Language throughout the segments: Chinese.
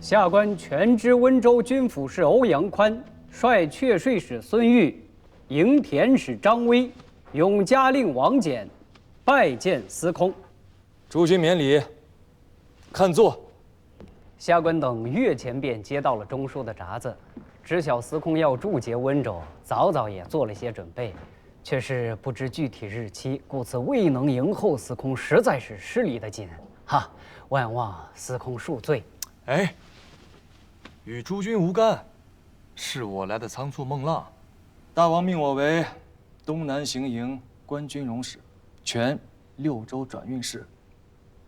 下官全知溫州軍府使歐陽寬率闕稅使孫玉、營田使張威、永嘉令王翦拜見司空。诸君免禮，看座。下官等月前便接到了中书的札子，知晓司空要驻节溫州，早早也做了些準備，却是不知具體日期，故此未能迎候司空，實在是失禮的緊。哈，萬望司空恕罪。哎，與諸君無干，是我來的倉促孟浪。大王命我為東南行營官軍容使，全6州轉運使。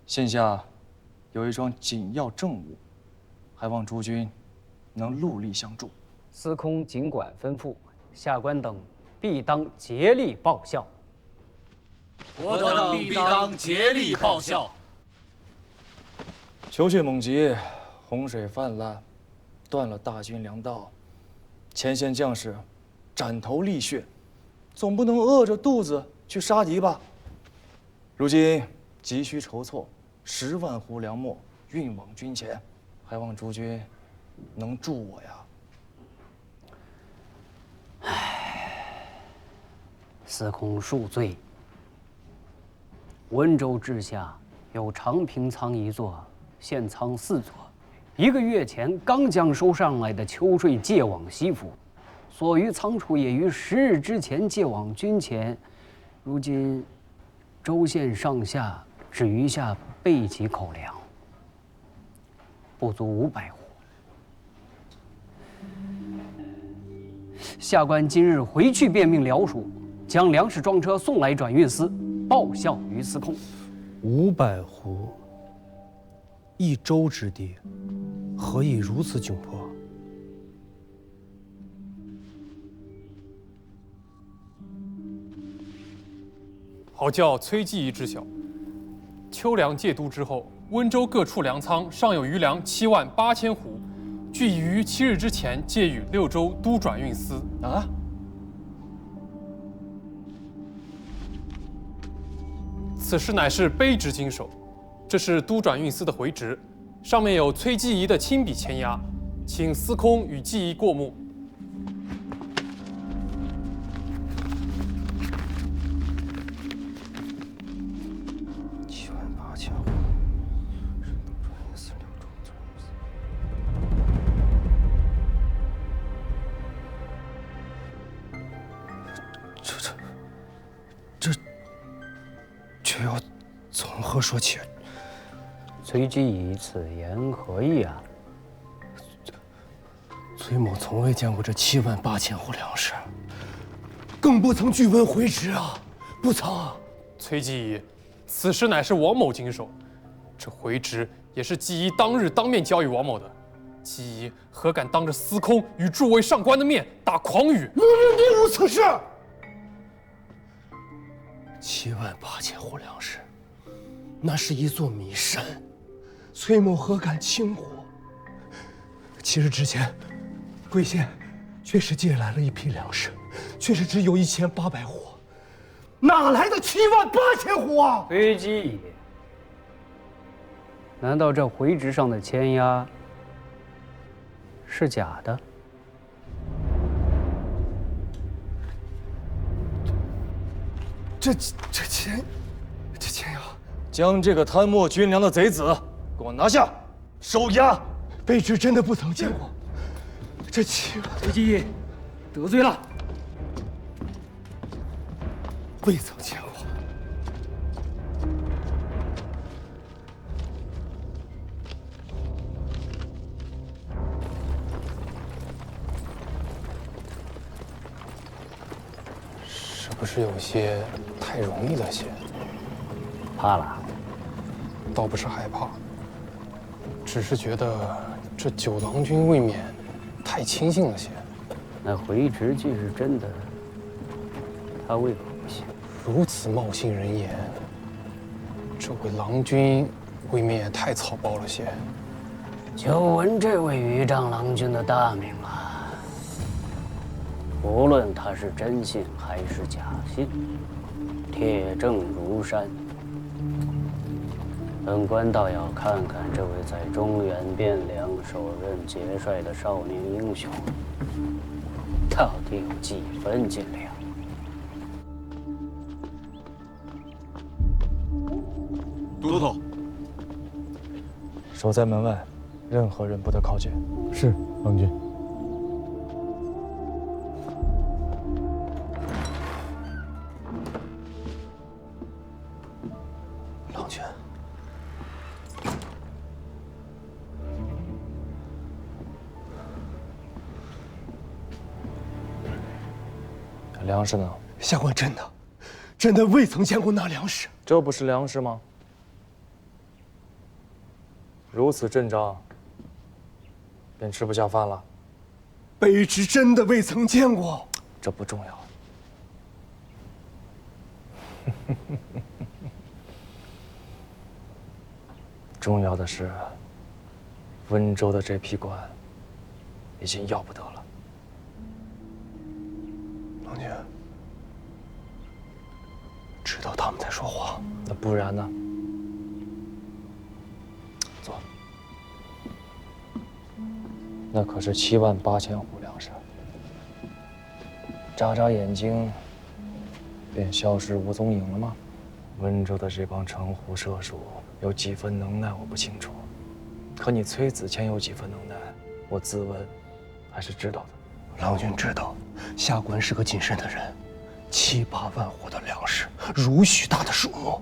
現下有一樁緊要政務，還望諸君能戮力相助。司空儘管吩咐，下官等必當竭力報效。我等必當竭力報效。球穴猛疾，洪水泛濫，斷了大軍糧道，前線將士斬頭立血，總不能餓着肚子去殺敵吧？如今急需籌措10萬斛糧秣，運往軍前，還望諸君能助我呀。司空恕罪。溫州治下有长平倉1座，現倉4座。1個月前剛將收上來的秋稅借往西府，所餘倉儲也於10日之前借往軍前。如今州縣上下只餘下備給口糧，不足500斛。下官今日回去便命僚属，將粮食装車送來轉運司，報效於司空。500斛，1州之地，何以如此窘迫？好叫崔继仪知曉。秋糧借都之後，溫州各處糧倉尚有餘糧78000斛，據已於7日之前借予6州都轉運司。啊！此事乃是卑職經手，這是都轉運司的回執，上面有崔繼儀的親筆簽押，請司空與繼儀過目。却要從何說起？崔繼儀此言何意啊？崔某從未見過這78000斛糧食，更不曾據聞回執啊！不曾啊！崔繼儀，此事乃是王某經手，這回執也是繼儀當日當面交予王某的。繼儀何敢當着司空與諸位上官的面打誑語？明明無此事。78000斛糧食，那是一座米山，崔某何敢輕忽？7日之前，貴縣確實借來了一批糧食，確實只有1800斛，哪來的78000斛啊？崔繼儀，難道這回執上的簽押是假的？這簽押，將這個貪沒軍糧的賊子給我拿下，收押。卑職真的不曾見過。這崔繼儀得罪了，未曾見過。是不是有些太容易了些？怕了？倒不是害怕，只是觉得這9郎君未免太輕信了些。那回執既是真的，他為何不信？如此冒信人言，這位郎君未免也太草包了些。久聞這位豫章郎君的大名了，無論他是真信還是假信，鐵證如山。本官倒要看看這位在中原汴梁首任节帥的少年英雄，到底有幾分斤两。都头，守在门外，任何人不得靠近。是，郎君。郎君，粮食呢？下官真的未曾见过那粮食。这不是粮食吗？如此阵仗，便吃不下饭了。卑职真的未曾见過。这不重要。重要的是，温州的这批官已经要不得了。郎君，知道他们在说话。那不然呢？坐。那可是78000斛粮食，眨眨眼睛，便消失无踪影了吗？温州的这帮城狐射鼠有几分能耐，我不清楚。可你崔子谦有几分能耐，我自问还是知道的。郎君知道，下官是个谨慎的人，7、8万斛的粮食，如许大的数目，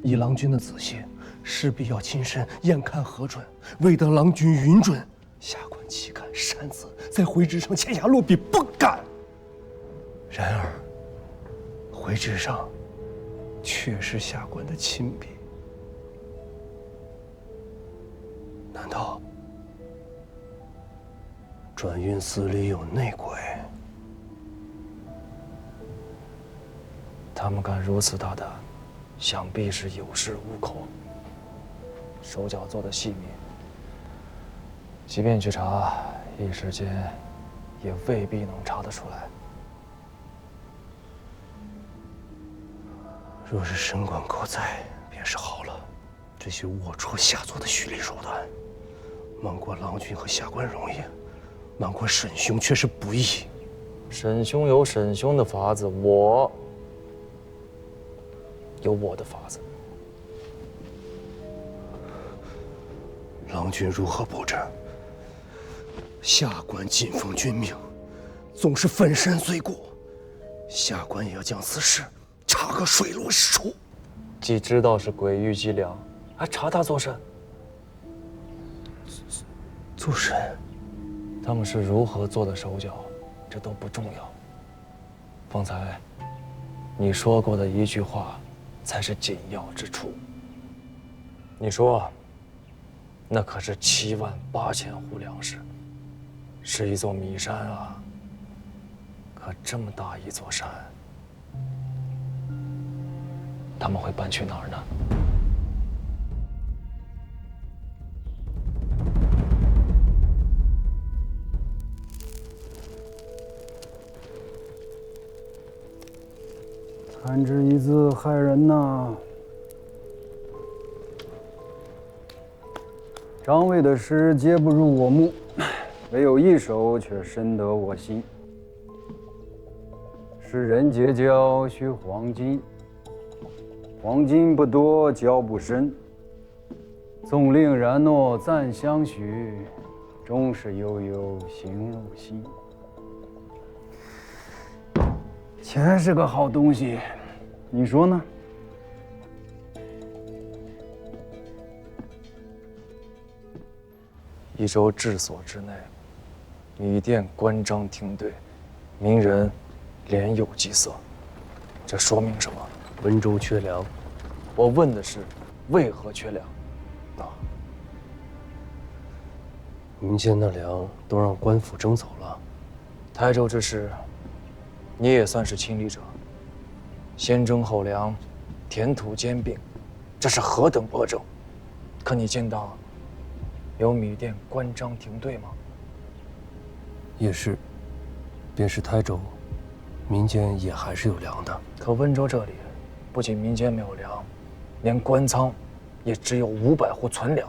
以郎君的仔细，势必要亲身验看核准。未得郎君允准，下官岂敢擅自在回执上签下落笔？不敢。然而，回执上却是下官的亲笔，难道转运司里有内鬼？他们敢如此大胆，想必是有恃无恐，手脚做得細密，即便去查，一时间也未必能查得出来。若是神官狗在，便是好了。这些龌龊下作的虚礼手段，瞒过郎君和下官容易，瞒过沈兄却是不易。沈兄有沈兄的法子，我有我的法子。郎君如何布置？下官谨奉君命，纵是粉身碎骨，下官也要将此事查个水落石出。既知道是鬼域伎俩，还查他作甚？做甚？他们是如何做的手脚，这都不重要。方才你说过的一句话，才是紧要之處。你說，那可是78000斛糧食，是一座米山啊。可這麼大一座山，他們會搬去哪兒呢？参之一字害人吶！张衛的詩皆不入我目，唯有一首卻深得我心。世人結交須黃金，黃金不多交不深。縱令然諾暫相許，終是悠悠行入心。錢是個好東西，你說呢？一州治所之內，米店關張停對，民人連有饥色，這說明什麼？溫州缺糧。我問的是，為何缺糧？民間那糧都讓官府徵走了。台州之事，你也算是親歷者。先徵後糧，田土兼併，這是何等惡政？可你見到有米店關張停對嗎？也是，便是台州，民間也還是有糧的。可溫州這裡，不僅民間沒有糧，連官倉也只有500户存粮。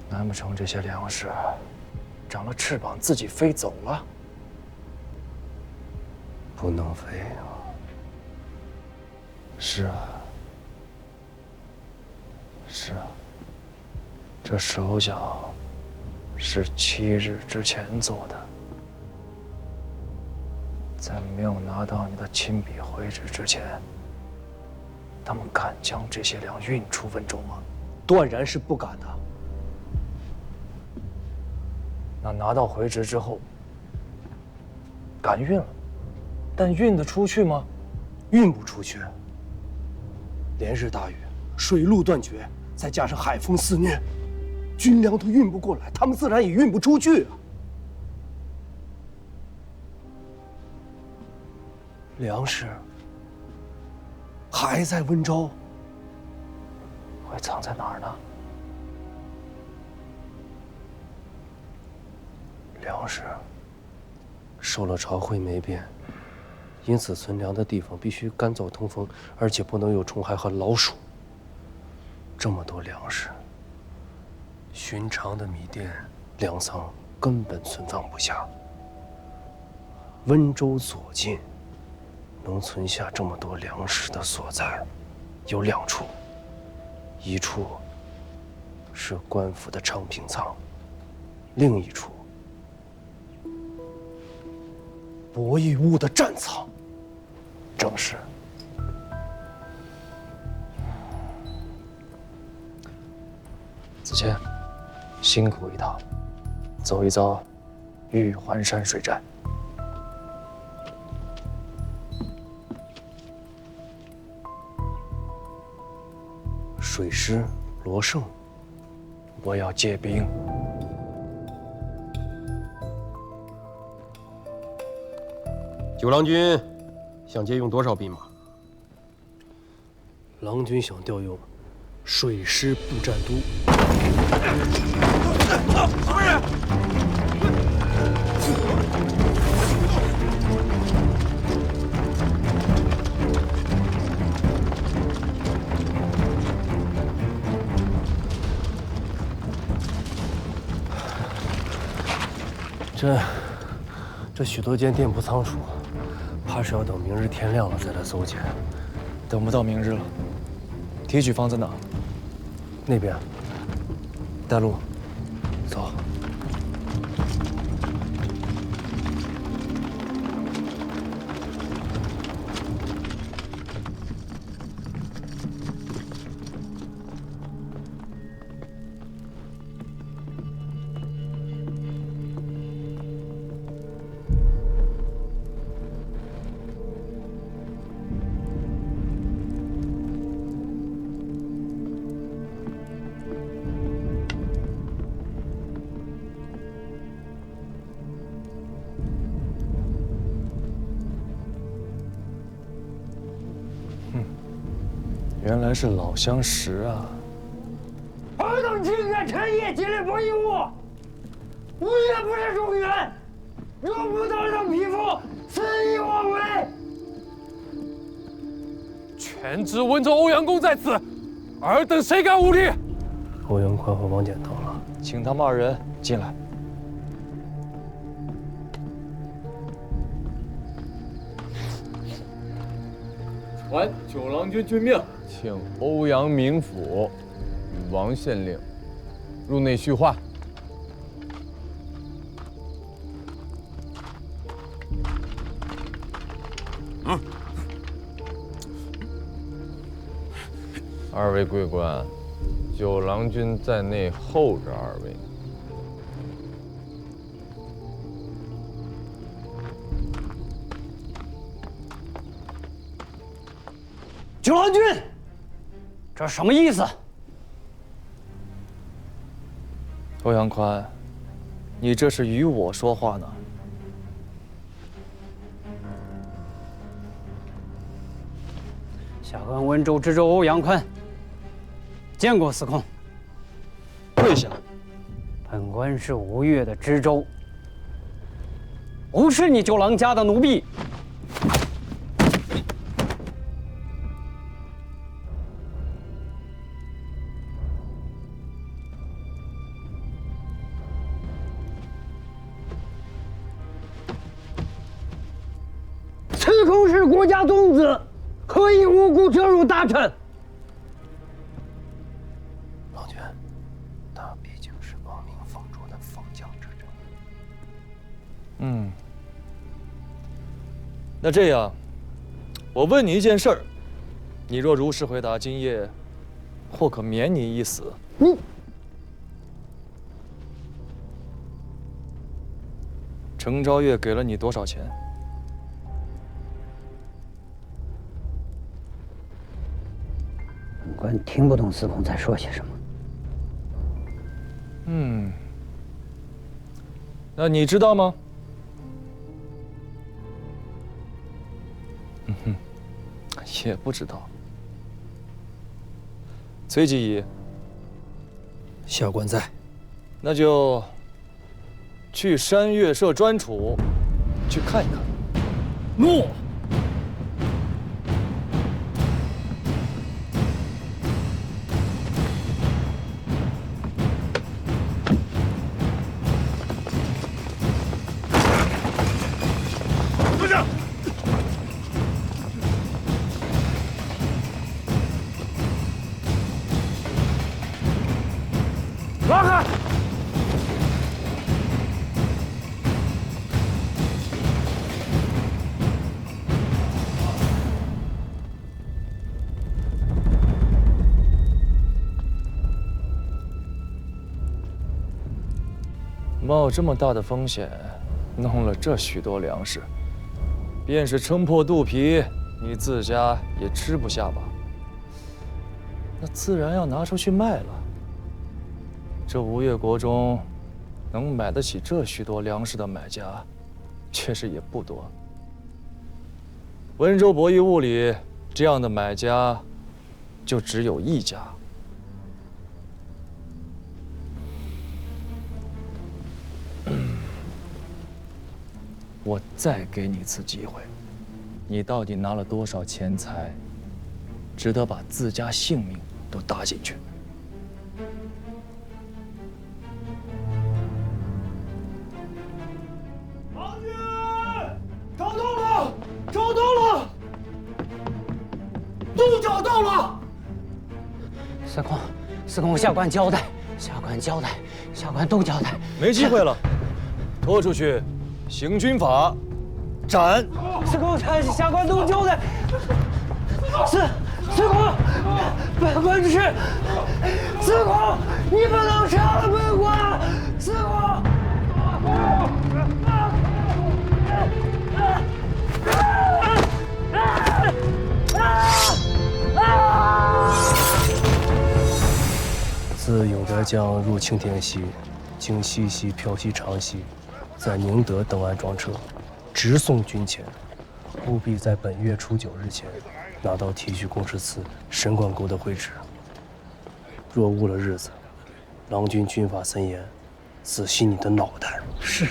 难不成这些粮食长了翅膀自己飞走了？不能飞啊！是啊，是啊，这手脚是7日之前做的，在没有拿到你的亲笔回旨之前，他们敢将这些粮运出温州吗？断然是不敢的。那拿到回旨之后，敢运了，但运得出去吗？运不出去。连日大雨，水路断绝，再加上海风肆虐，军粮都运不过来，他们自然也运不出去啊。粮食还在温州，会藏在哪儿呢？粮食受了朝会霉变，因此存粮的地方必须干燥通风，而且不能有虫害和老鼠。这么多粮食，寻常的米店、粮仓根本存放不下。温州左近能存下这么多粮食的所在，有2处，一处是官府的昌平仓，另一处博弈坞的战仓。正是。子谦，辛苦一趟，走一遭玉环山水寨。水师罗胜，我要借兵。九郎君想借用多少兵马？郎君想调用水师步战都。这许多间店铺仓储，怕是要等明日天亮了再来搜检。等不到明日了。提取方在哪？那边。带路。走。原来是老相识啊！尔等竟敢趁夜进来博弈坞，无缘不是中原，若不当上匹夫，肆意妄为。全知温州欧阳公在此，尔等谁敢无礼？欧阳宽和王翦到了，请他们2人进来。传九郎君军命，请欧阳明府与王县令入内叙话。2位贵官，九郎君在内候着2位。九郎君，这什么意思？欧阳宽，你这是与我说话呢？下官温州知州欧阳宽，见过司空。跪下。本官是吴越的知州，不是你九郎家的奴婢。司空是国家宗子，何以无故折辱大臣？郎君，他毕竟是亡命奉主的封将之者。那这样，我問你一件事兒，你若如實回答，今夜或可免你一死。你程昭月給了你多少錢？本官聽不懂司空在說些什麼。那你知道嗎？也不知道。崔继义，下官在。那就去山岳社专处去看一看。诺。坐下。拉开！冒這麼大的風險，弄了這許多糧食，便是撐破肚皮，你自家也吃不下吧？那自然要拿出去賣了。這吳越國中，能買得起這許多糧食的買家，確實也不多。溫州博弈物裡，這樣的買家，就只有一家。我再給你一次機會，你到底拿了多少錢財，值得把自家性命都搭進去？郎君，找到了，找到了，都找到了。司空，下官交代，下官都交代。沒機會了，拖出去。行軍法，斬！司空，下官都交代。司空，本官是司空，你不能杀了本官！司空，自永德江入青田溪，经西溪、漂溪、长溪。在寧德登岸裝車，直送軍前，務必在本月初9日前拿到提舉公事司神管溝的會旨。若誤了日子，郎君軍法森嚴，仔細你的腦袋。是。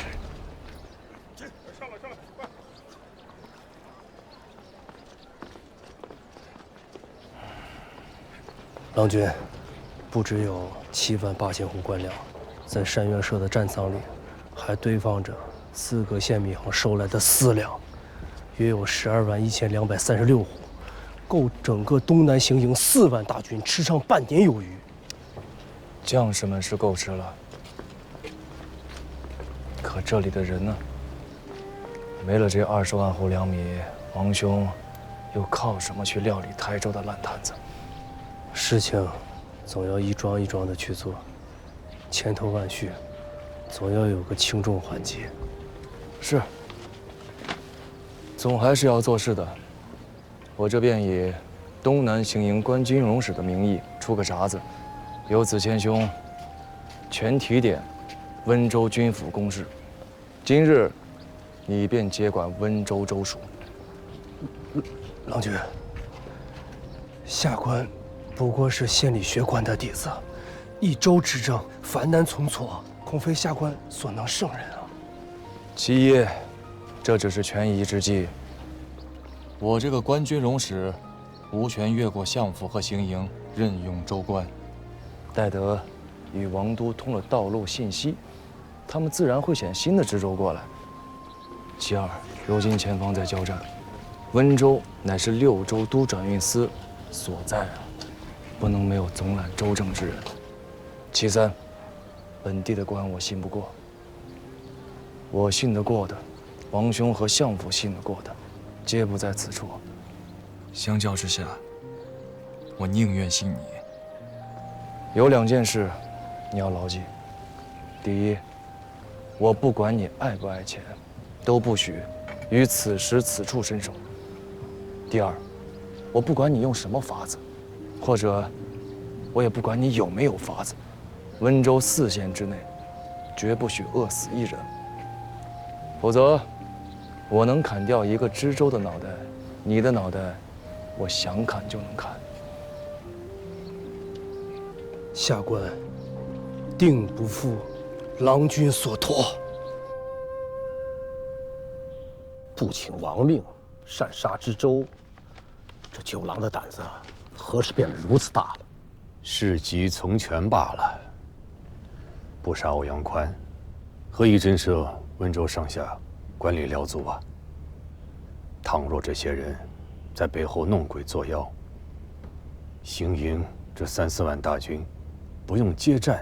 郎君，不只有78000斛官粮，在山岳社的戰倉裡。還堆放着4個縣米行收來的私糧，約有121236斛，夠整個東南行營4萬大軍吃上半年有餘。將士們是夠吃了，可這裡的人呢？沒了這20萬斛糧米，王兄又靠什麼去料理台州的爛攤子？事情總要一樁一樁的去做，千頭萬緒。總要有個輕重緩急。是，總還是要做事的。我這便以東南行營關軍容使的名義出個札子，由子謙兄全提點溫州軍府公事。今日你便接管溫州州屬。郎君，下官不過是縣里學官的弟子，一州之政繁難從錯。恐非下官所能勝任啊！其一，這只是權宜之計。我這個關軍容使，無權越過相府和行營任用州官，待得與王都通了道路信息，他們自然會選新的知州過來。其二，如今前方在交戰，溫州乃是6州都轉運司所在，不能沒有總攬州政之人。其三，本地的官我信不過。我信得過的，王兄和相府信得過的，皆不在此處。相较之下，我寧願信你。有2件事，你要牢記。第一，我不管你愛不愛錢，都不許於此時此處伸手。第二，我不管你用什麼法子，或者我也不管你有沒有法子，溫州4縣之內，絕不許餓死1人。否則，我能砍掉一個知州的腦袋，你的腦袋，我想砍就能砍。下官定不負郎君所托。不请王命，擅杀知州，这九郎的膽子何时變得如此大了？事急從權罷了。不殺歐陽寬，何以震懾溫州上下官吏僚族啊？倘若這些人在背後弄鬼作妖，行營這3、4萬大軍，不用接戰，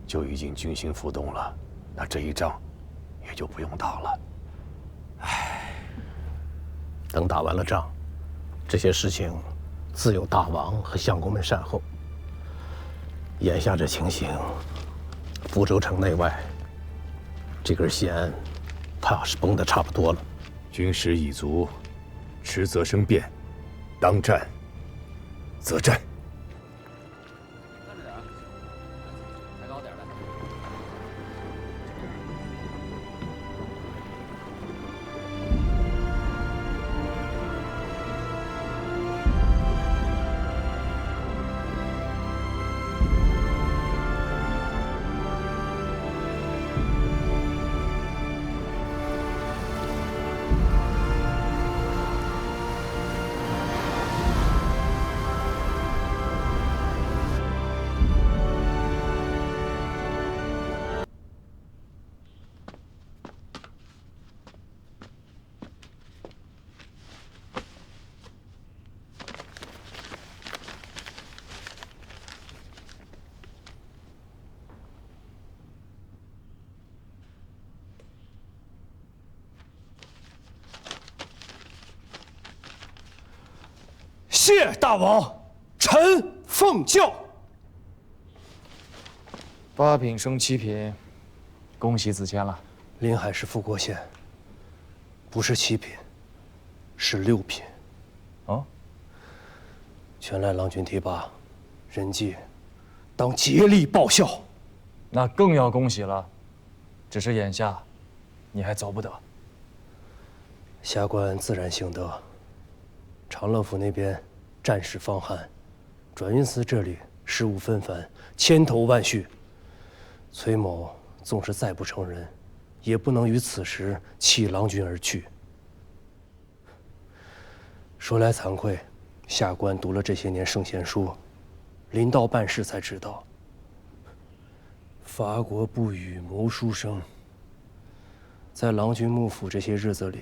就已經軍心浮動了，那這一仗也就不用打了。唉，等打完了仗，這些事情自有大王和相公們善後。眼下這情形，福州城內外，這根弦怕是繃得差不多了。軍師已足，遲則生變，當戰則戰。謝大王，臣奉教。8品升7品，恭喜子谦了。临海市富国县，不是7品，是6品。哦，全赖郎君提拔，人纪當竭力報效。那更要恭喜了，只是眼下，你還走不得。下官自然幸得。长樂府那邊戰事方悍，轉運司這裡事務紛繁，千頭萬緒。崔某縱是再不成人，也不能於此時棄郎君而去。說來慚愧，下官讀了這些年聖賢書，臨到辦事才知道，伐國不與謀書生。在郎君幕府這些日子裡，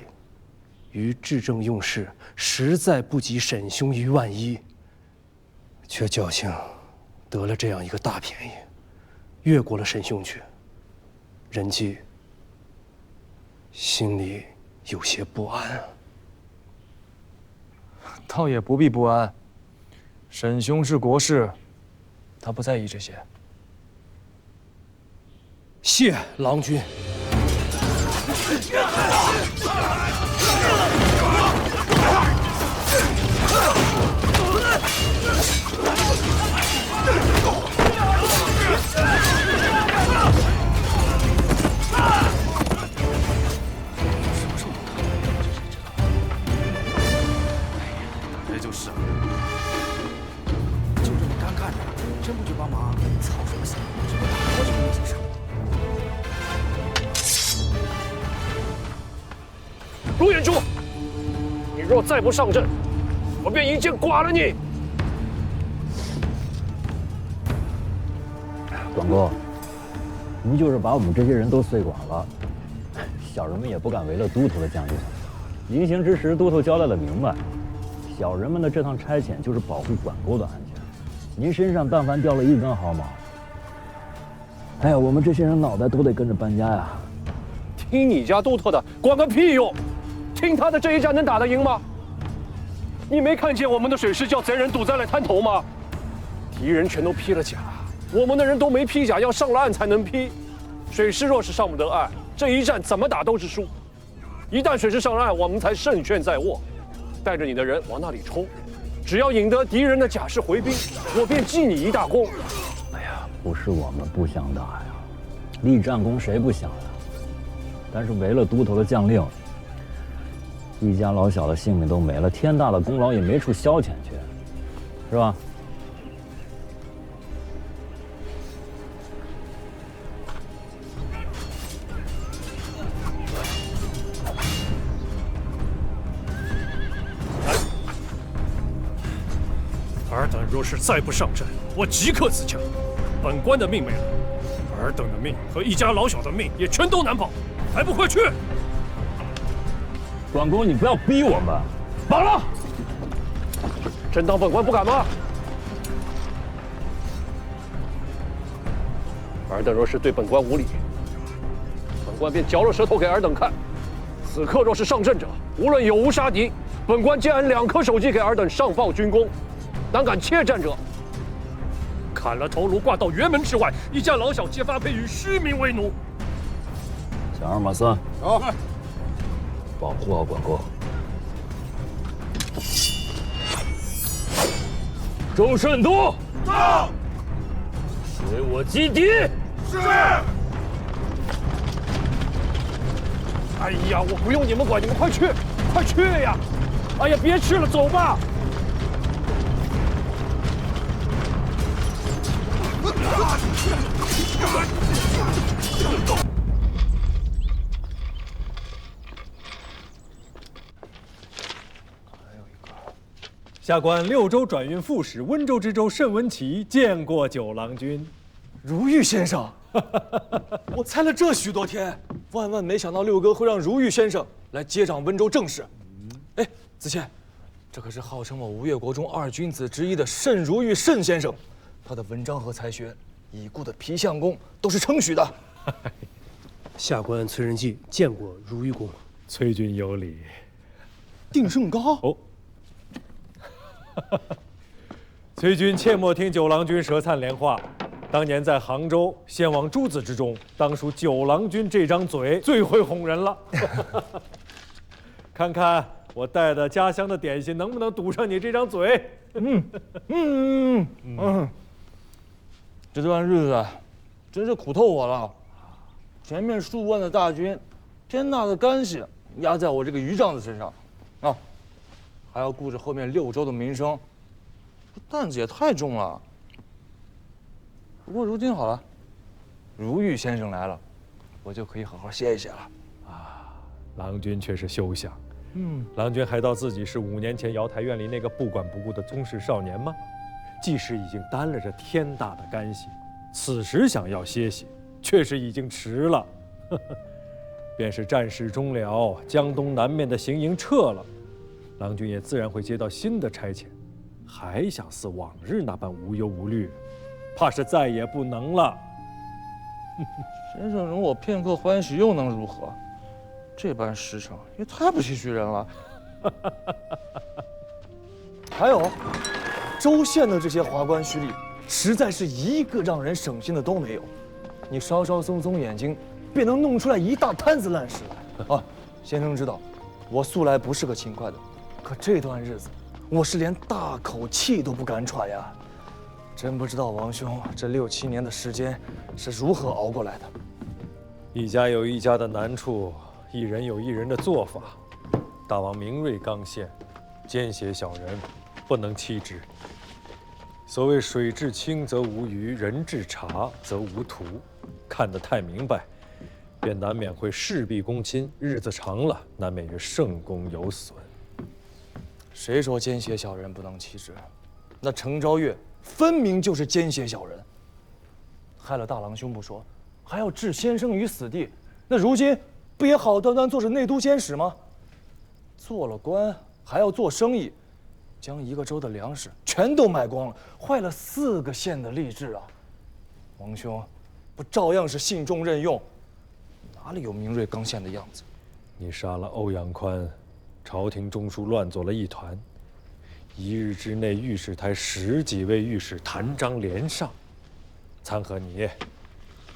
於治政用事，實在不及沈兄於萬一，卻僥倖得了這樣一個大便宜，越過了沈兄去。人紀心裡有些不安啊。倒也不必不安，沈兄是國士，他不在意这些。謝郎君。这就是了，就这么干看着，真不去帮忙，操什么心？这不打过去就行事。陆远珠，你若再不上阵，我便一剑剐了你！广公，您就是把我们这些人都碎剐了，小人们也不敢违了都头的将令。臨行之時，都頭交代得明白，小人們的這趟差遣就是保護管溝的安全。您身上但凡掉了一根毫毛，哎呀，我们這些人腦袋都得跟着搬家呀！聽你家都頭的，管個屁用！聽他的，這一戰能打得贏嗎？你沒看見我們的水師叫賊人堵在了灘頭嗎？敵人全都披了甲，我們的人都沒披甲，要上了岸才能披。水師若是上不得岸，這一戰怎麼打都是輸。一旦水師上了岸，我們才勝券在握。帶着你的人往那裡衝，只要引得敵人的甲士回兵，我便記你一大功。哎呀，不是我們不想打呀，立戰功誰不想呀？但是違了都頭的將令，一家老小的性命都沒了，天大的功勞也沒處消遣去，是吧？尔等若是再不上阵，我即刻自降。本官的命没了，尔等的命和一家老小的命也全都难保，还不快去！管公，你不要逼我们，绑了！真当本官不敢嗎？尔等若是對本官無禮，本官便嚼了舌頭給爾等看。此刻若是上陣者，無論有無殺敵，本官皆按2顆首級給爾等上報軍功。膽敢怯戰者，砍了頭顱掛到轅門之外，一家老小皆發配與虛名為奴。小二馬三，好，保護好管溝。周慎都，到，隨我擊敵。是。哎呀，我不用你們管，你們快去，快去呀！哎呀，別去了，走吧。下官6州轉運副使溫州知州慎文琪見過九郎君。如玉先生，我猜了這許多天，萬萬沒想到六哥會讓如玉先生來接掌溫州政事。哎，子謙，這可是號稱我吳越國中2君子之一的慎如玉慎先生，他的文章和才學，已故的皮相公都是稱許的。下官崔仁季見過如玉公。崔君有禮。定勝高哦。崔君切莫聽九郎君舌燦蓮話。當年在杭州獻往諸子之中，當屬九郎君這張嘴最會哄人了。看看我帶的家鄉的點心能不能堵上你這張嘴。這段日子真是苦透我了。前面數萬的大軍，天大的干係壓在我這個魚帳子身上，啊，還要顧着後面6州的名聲，這擔子也太重了。不過如今好了，如玉先生來了，我就可以好好歇一歇了。啊，郎君卻是休想。郎君還道自己是5年前瑤台院裡那個不管不顧的宗室少年嗎？即使已經擔了這天大的干係，此時想要歇息，確實已經遲了。便是戰事終了，江東南面的行營撤了，郎君也自然會接到新的差遣，還想似往日那般無憂無慮，怕是再也不能了。先生容我片刻歡喜，又能如何？這般時辰也太不唏噓人了。還有，州縣的這些華官胥吏，實在是一個讓人省心的都沒有。你稍稍鬆鬆眼睛，便能弄出來一大攤子爛事來。啊，先生知道，我素來不是個勤快的，可這段日子，我是連大口氣都不敢喘呀。真不知道王兄這6、7年的時間是如何熬過來的。一家有一家的難處，一人有一人的做法。大王明銳剛憲，奸邪小人不能欺之。所謂水至清則無魚，人至察則無徒。看得太明白，便難免會事必躬親，日子長了，難免於聖功有損。誰說奸邪小人不能欺之？那程昭月分明就是奸邪小人，害了大郎兄不說，還要置先生於死地。那如今不也好端端做着內都监使嗎？做了官還要做生意，将一個州的糧食全都賣光了，壞了4個縣的吏治啊！王兄，不照樣是信重任用，哪裡有明瑞剛憲的樣子？你殺了歐陽寬，朝廷中枢亂作了一團。1日之內，御史台10幾位御史彈章連上，參和你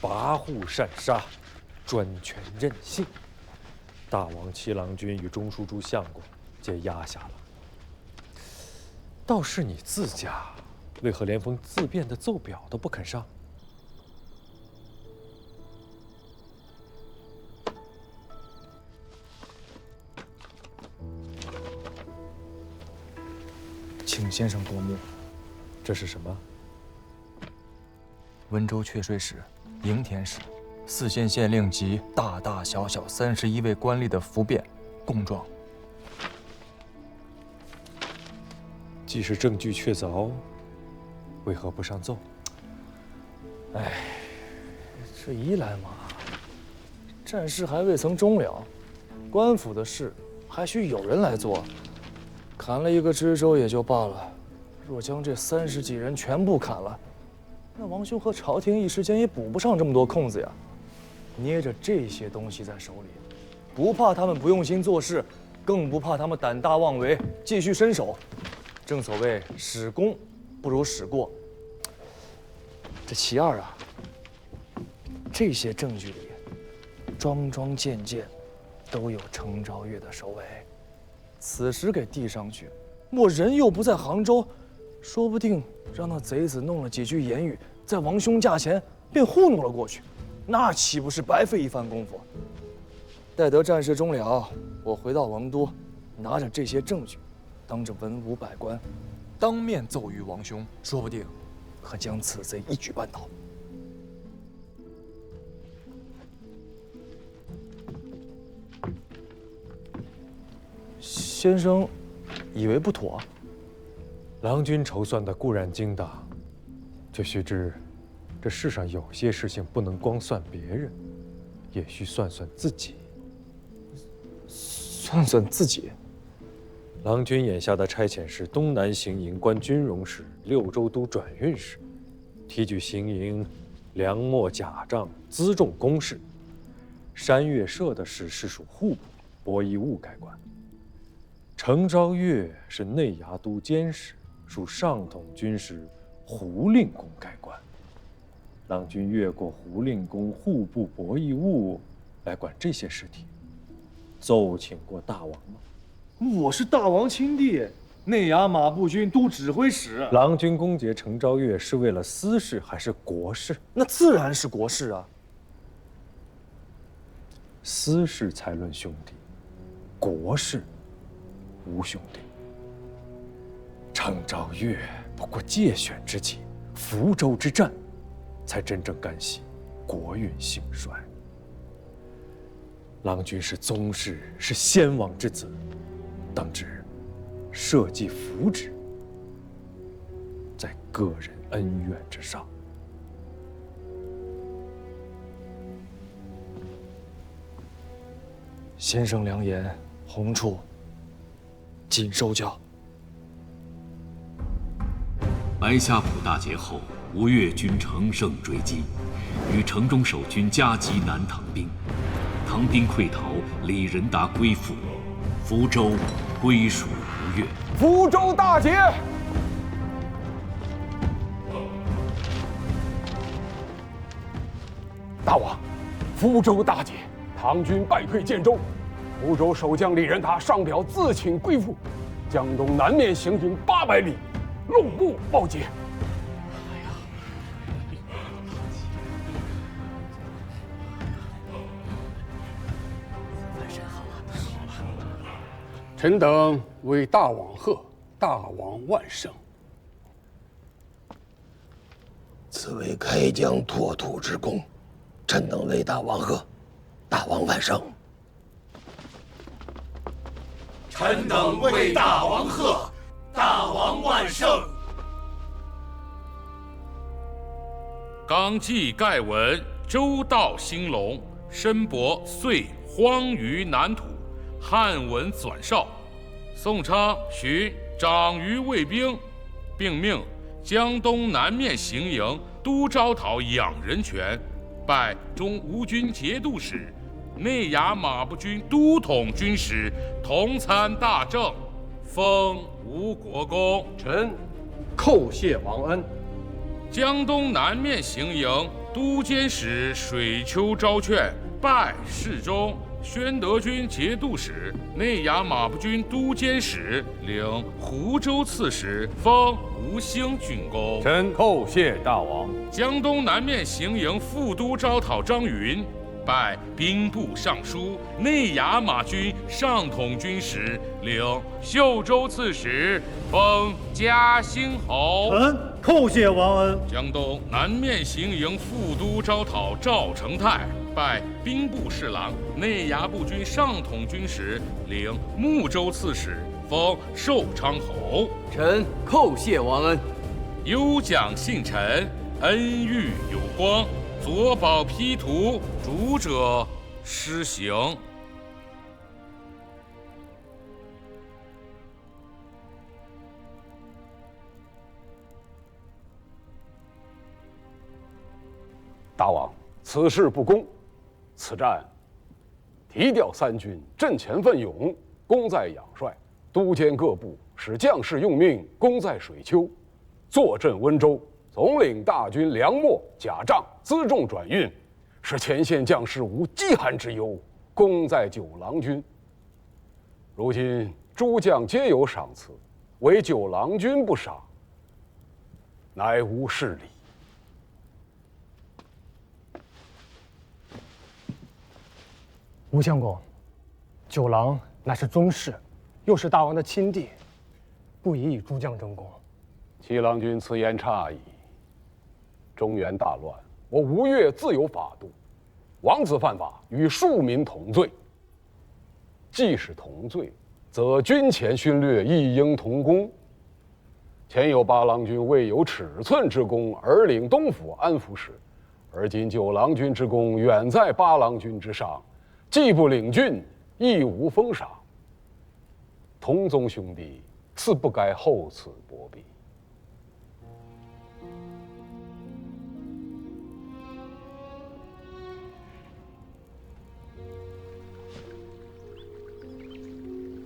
跋扈擅殺，專權任性。大王七郎君與中書諸相公皆壓下了。倒是你自家，为何連封自便的奏表都不肯上？请先生过目。这是什么？温州阙税使、营田使、4县县令及大大小小31位官吏的服辩供状。既是证据確凿，為何不上奏？哎，這一來嘛，戰事還未曾終了，官府的事還需有人來做。砍了一個知州也就罷了，若將這30幾人全部砍了，那王兄和朝廷一時間也補不上這麼多空子呀。捏着這些東西在手裡，不怕他們不用心做事，更不怕他們膽大妄為，繼續伸手。正所謂使功不如使過。這其二啊，這些證據裡，樁樁件件都有程昭月的首尾。此時給遞上去，我人又不在杭州，說不定讓那賊子弄了幾句言語，在王兄駕前便糊弄了過去，那豈不是白費一番功夫？待得戰事終了，我回到王都，拿着這些證據，當着文武百官，當面奏於王兄，說不定可將此賊一舉扳倒。先生以為不妥？郎君籌算的固然精當，卻須知這世上有些事情不能光算別人，也須算算自己。算算自己？郎君眼下的差遣是東南行營官軍容使、6州都轉運使，提舉行營糧秣甲賬輜重公事。山岳社的使是屬戶部，博弈務該官。程昭月是內衙都監使，屬上統軍師胡令公該官。郎君越過胡令公戶部博弈務來管這些事體，奏請過大王嗎？我是大王親弟，內衙馬步軍都指揮使。郎君攻擊程昭月是為了私事還是國事？那自然是國事啊。私事才論兄弟，國事無兄弟。程昭月不過介選之際，福州之戰，才真正干係國運興衰。郎君是宗室，是先王之子，當知社稷福祉，在個人恩怨之上。先生良言，紅處謹受教。白夏浦大捷後，吳越軍乘勝追擊，與城中守軍夾擊南唐兵，唐兵潰逃，李仁達歸附，福州歸屬吳越。福州大捷！大王，福州大捷，唐軍敗退建州，福州守將李仁達上表自請歸附，江東南面行軍800里，路不報捷。臣等為大王賀，大王萬勝。此為開疆拓土之功，臣等為大王賀，大王萬勝。臣等為大王賀，大王萬勝。綱紀蓋聞，周道興隆，申伯遂荒於南土，汉文纂少。宋昌寻长于卫兵，并命江东南面行营都招讨养人权，拜中吴军节度使、内衙马步军都统军使，同参大政，封吴国公。臣叩谢王恩。江东南面行营都监使水丘昭劝，拜侍中、宣德军节度使、内衙马步军都监使，领湖州刺史，封吴兴郡公。臣叩谢大王。江东南面行营副都招讨张云，拜兵部尚书、内衙马军上统军使，领秀州刺史，封嘉兴侯。臣叩谢王恩。江东南面行营副都招讨赵成泰，拜兵部侍郎、内衙步军上统军使，领睦州刺史，封寿昌侯。臣叩谢王恩。优奖信臣，恩遇有光，左宝批图，主者施行。大王，此事不公，此战提调三军，阵前奋勇，功在仰帅，督监各部，使将士用命，功在水丘，坐镇温州，总领大军粮秣、甲仗、辎重转运，使前线将士无饥寒之忧，功在九郎军。如今诸将皆有赏赐，唯九郎军不赏，乃无是理。吴相公，九郎乃是宗室，又是大王的亲弟，不宜与诸将争功。七郎君此言差矣。中原大乱，我吴越自有法度，王子犯法，与庶民同罪。既是同罪，则军前勋略亦應同功。前有八郎君未有尺寸之功而領東府安抚使，而今九郎君之功遠在八郎君之上，既不領郡，亦無封賞。同宗兄弟，自不該厚此薄彼。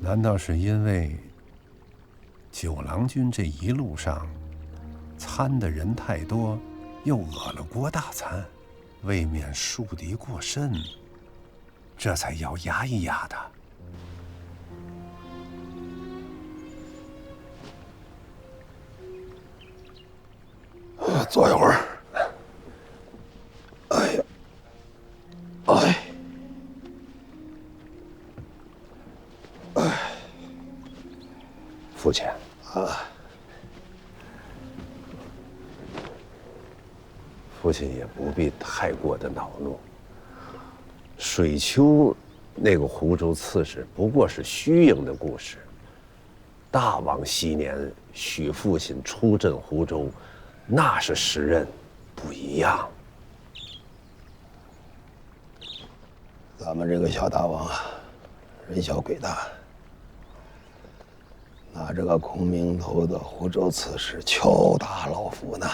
难道是因为九郎君这一路上参的人太多，又讹了郭大参，未免树敌过甚，这才要压一压的？坐一会儿。哎呀，哎。父亲啊，父亲也不必太过的恼怒。水丘那个湖州刺史不过是虚应的故事。大王昔年许父亲出镇湖州，那是时任不一样。咱们这个小大王啊，人小鬼大。拿这个空名头的湖州刺史敲打老夫呢，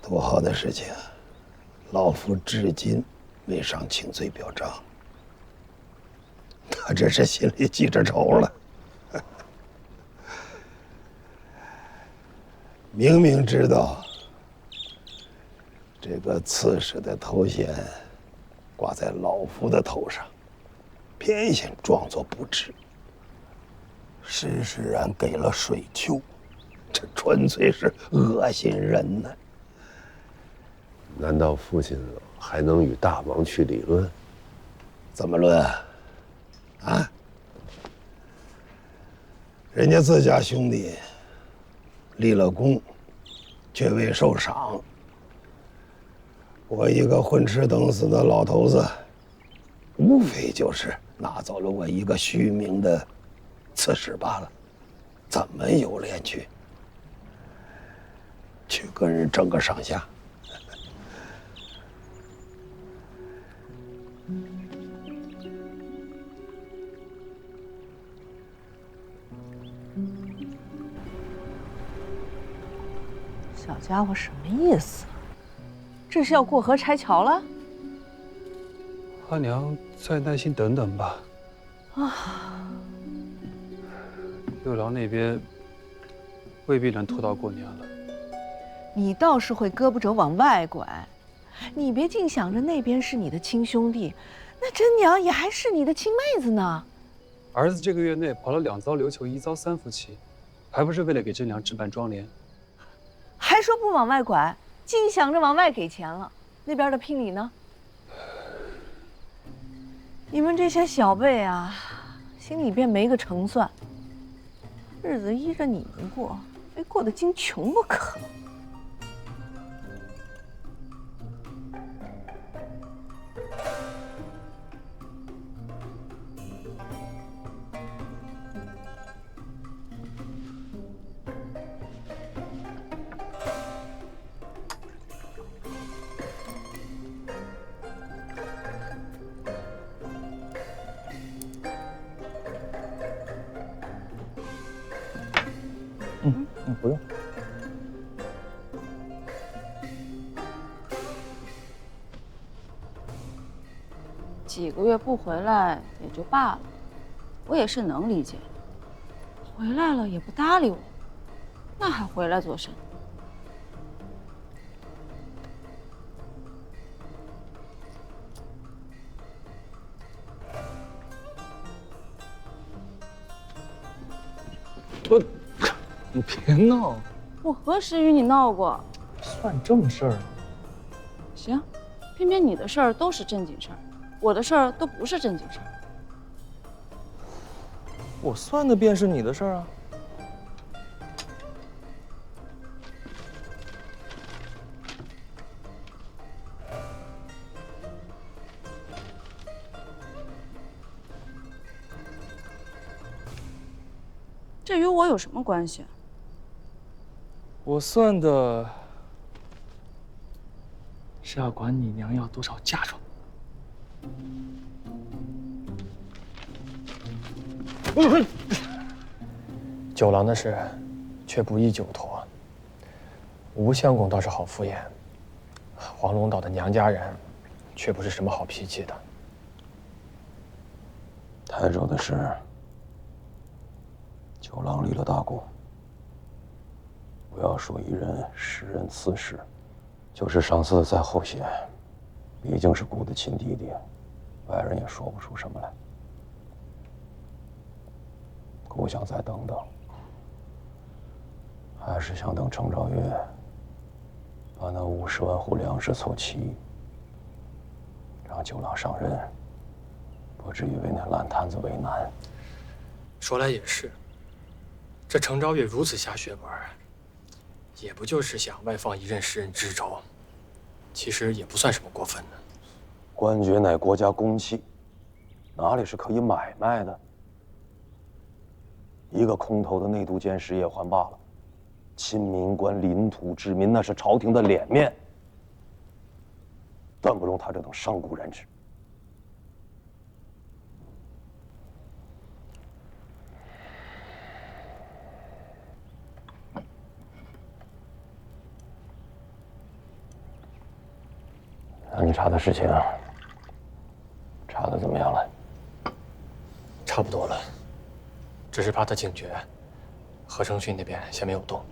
多好的事情！老夫至今没上请罪表彰，他这是心里记着仇了。明明知道这个刺史的头衔挂在老夫的头上，偏心装作不知，施然给了水丘，这纯粹是恶心人呢。难道父亲还能与大王去理論？怎麼論啊？人家自家兄弟立了功，卻未受賞，我一個混吃等死的老頭子，無非就是拿走了我一個虛名的刺史罷了，怎麼有臉去跟人爭個上下？小家伙什麼意思？这是要过河拆桥了？阿娘，再耐心等等吧。啊，六郎那边未必能拖到过年了。你倒是会胳膊肘往外拐，你別净想着那邊是你的親兄弟，那真娘也還是你的親妹子呢。兒子這個月內跑了2遭琉球，1遭3夫妻，還不是為了給真娘置辦妝奁？還說不往外拐，淨想着往外給錢了。那邊的聘禮呢？你們這些小輩啊，心裡邊沒個成算，日子依着你們過，非過得精窮不可。不用。几个月不回来也就罢了，我也是能理解。回来了也不搭理我，那还回来做甚？你別鬧！我何時與你鬧過？算正事兒。行，偏偏你的事兒都是正經事兒，我的事兒都不是正經事兒。我算的便是你的事兒啊。這與我有什麼關係？我算的是要管你娘要多少嫁妝。九郎的事，卻不宜久拖。吳相公倒是好敷衍，黃龍島的娘家人，卻不是什麼好脾氣的。台州的事，九郎立了大功。不要說一人10人刺史，就是上司再後些，畢竟是姑的親弟弟，外人也說不出什麼來。姑想再等等，還是想等程昭月把那50萬戶糧食湊齊，讓九郎上任，不至於為那爛攤子為難。說來也是，這程昭月如此下血本，也不就是想外放一任10人知州，其實也不算什麼過分的。官爵乃國家公器，哪裡是可以買賣的？一個空頭的內都監使也還罷了，親民官、領土治民，那是朝廷的臉面，斷不容他這等商賈人士。那你查的事情，查得怎麼樣了？差不多了，只是怕他警覺，何承訓那邊先沒有動。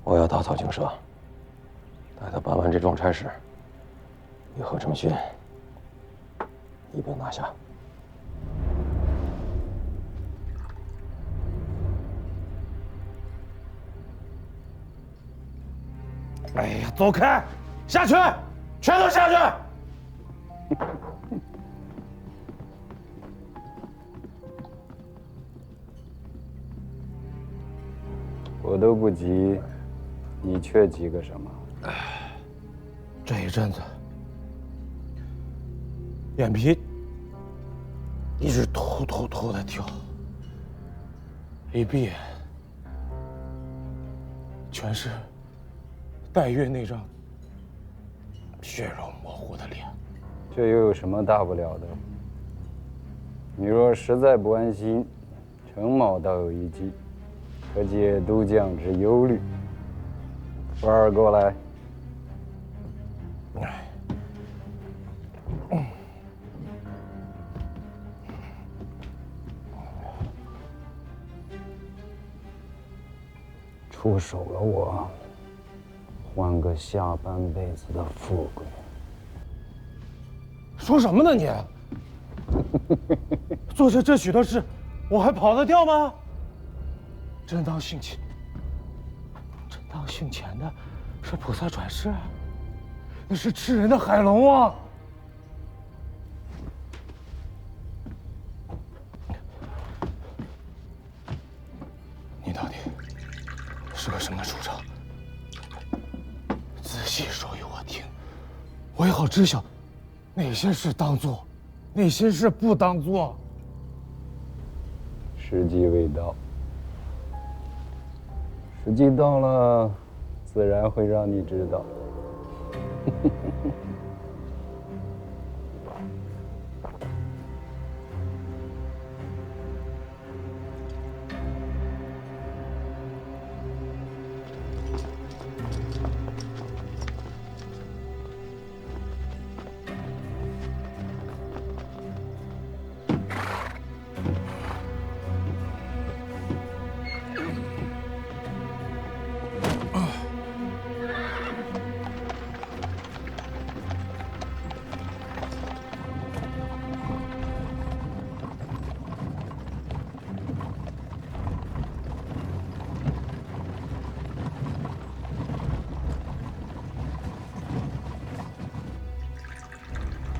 我要打草驚蛇，待他辦完這樁差事，與何承訓一併拿下。哎呀，走開！下去，全都下去！我都不急，你卻急個什麼？這一陣子，眼皮一直突的跳，一閉眼全是黛月那張血肉模糊的臉。這又有什麼大不了的？你若實在不安心，程某倒有一計。可解都江之憂慮。婉兒過來。出手了我，换个下半輩子的富貴。說什麼呢你？做着這許多事，我還跑得掉嗎？真當殉前的是菩薩轉世，那是吃人的海龍啊！你到底是個什麼主張？仔細說與我聽，我也好知曉哪些事當做，哪些事不當做。時機未到，時機到了，自然會讓你知道。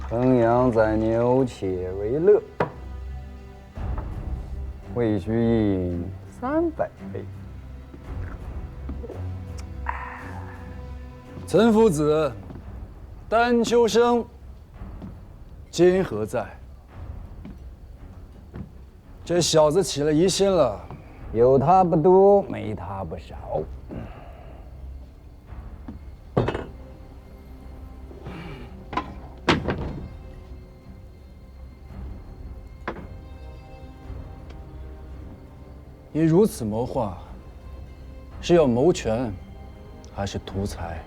衡阳宰牛且為樂，會須飲300杯。岑夫子，丹丘生，今何在？这小子起了疑心了，有他不多，沒他不少。你如此謀劃，是要謀權，還是圖財？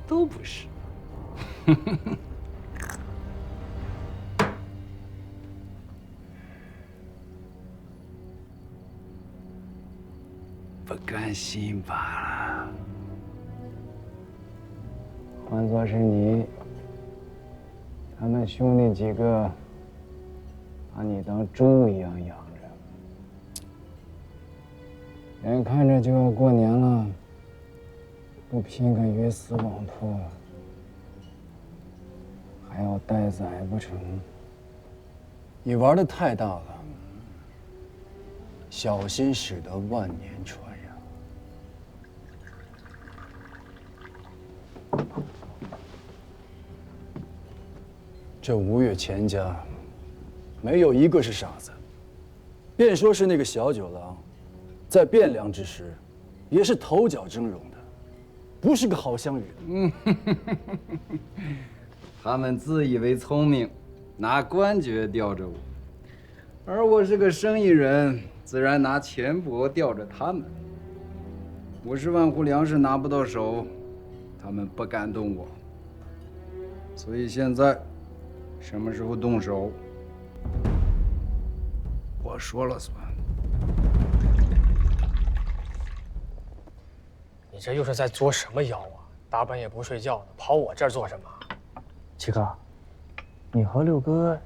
都不是。不甘心罷了。換作是你，他們兄弟幾個把你當豬一樣養着。眼看着就要過年了，不拼個魚死網破，還要待宰不成？你玩得太大了，小心駛得萬年船呀！這吳越錢家，沒有一個是傻子，便說是那個小九郎。在汴梁之時，也是頭角崢嶸的，不是個好鄉人。他們自以為聰明，拿官爵吊着我，而我是個生意人，自然拿錢帛吊着他們。50萬戶糧食拿不到手，他們不敢動我。所以現在，什麼時候動手，我說了算。你這又是在作什麼妖啊？大半夜不睡覺的，跑我這兒做什麼？七哥，你和六哥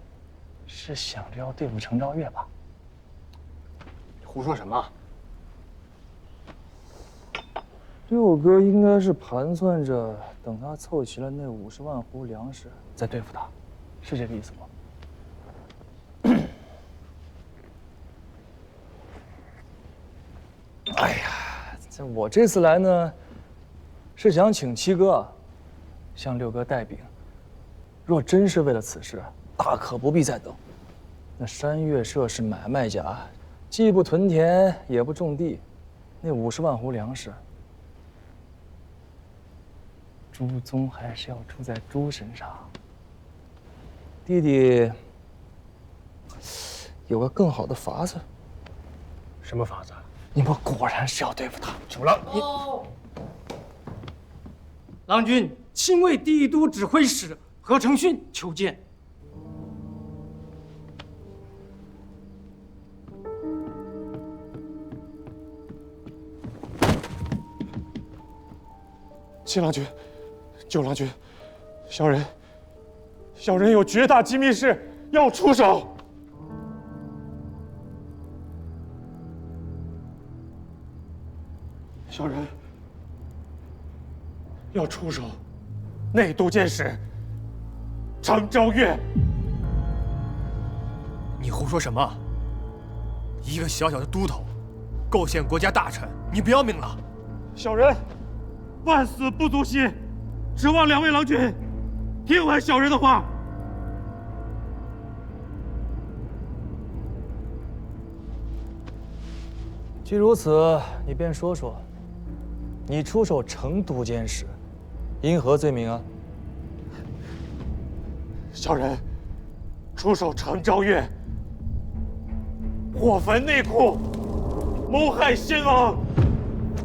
是想着要對付程昭月吧？你胡說什麼？六哥应该是盤算着等他湊齊了那50萬戶糧食，再對付他，是這個意思嗎？哎呀！我這次來呢，是想請七哥向六哥帶禀。若真是為了此事，大可不必再等。那山岳社是買賣家，既不屯田，也不種地，那50萬戶糧食，朱宗還是要出在朱身上。弟弟有個更好的法子。什麼法子？你们果然是要对付他。主郎，郎君，亲卫第一都指挥使何承训求见。七郎君，九郎君，小人有绝大机密事要出手。小人要出手内都监使程昭岳。你胡说什么？一个小小的都头，构陷国家大臣，你不要命了？小人万死不足惜，指望两位郎君听完小人的话。既如此，你便说说，你出手成都监使，因何罪名啊？小人出手程昭岳，火焚内库，谋害先王，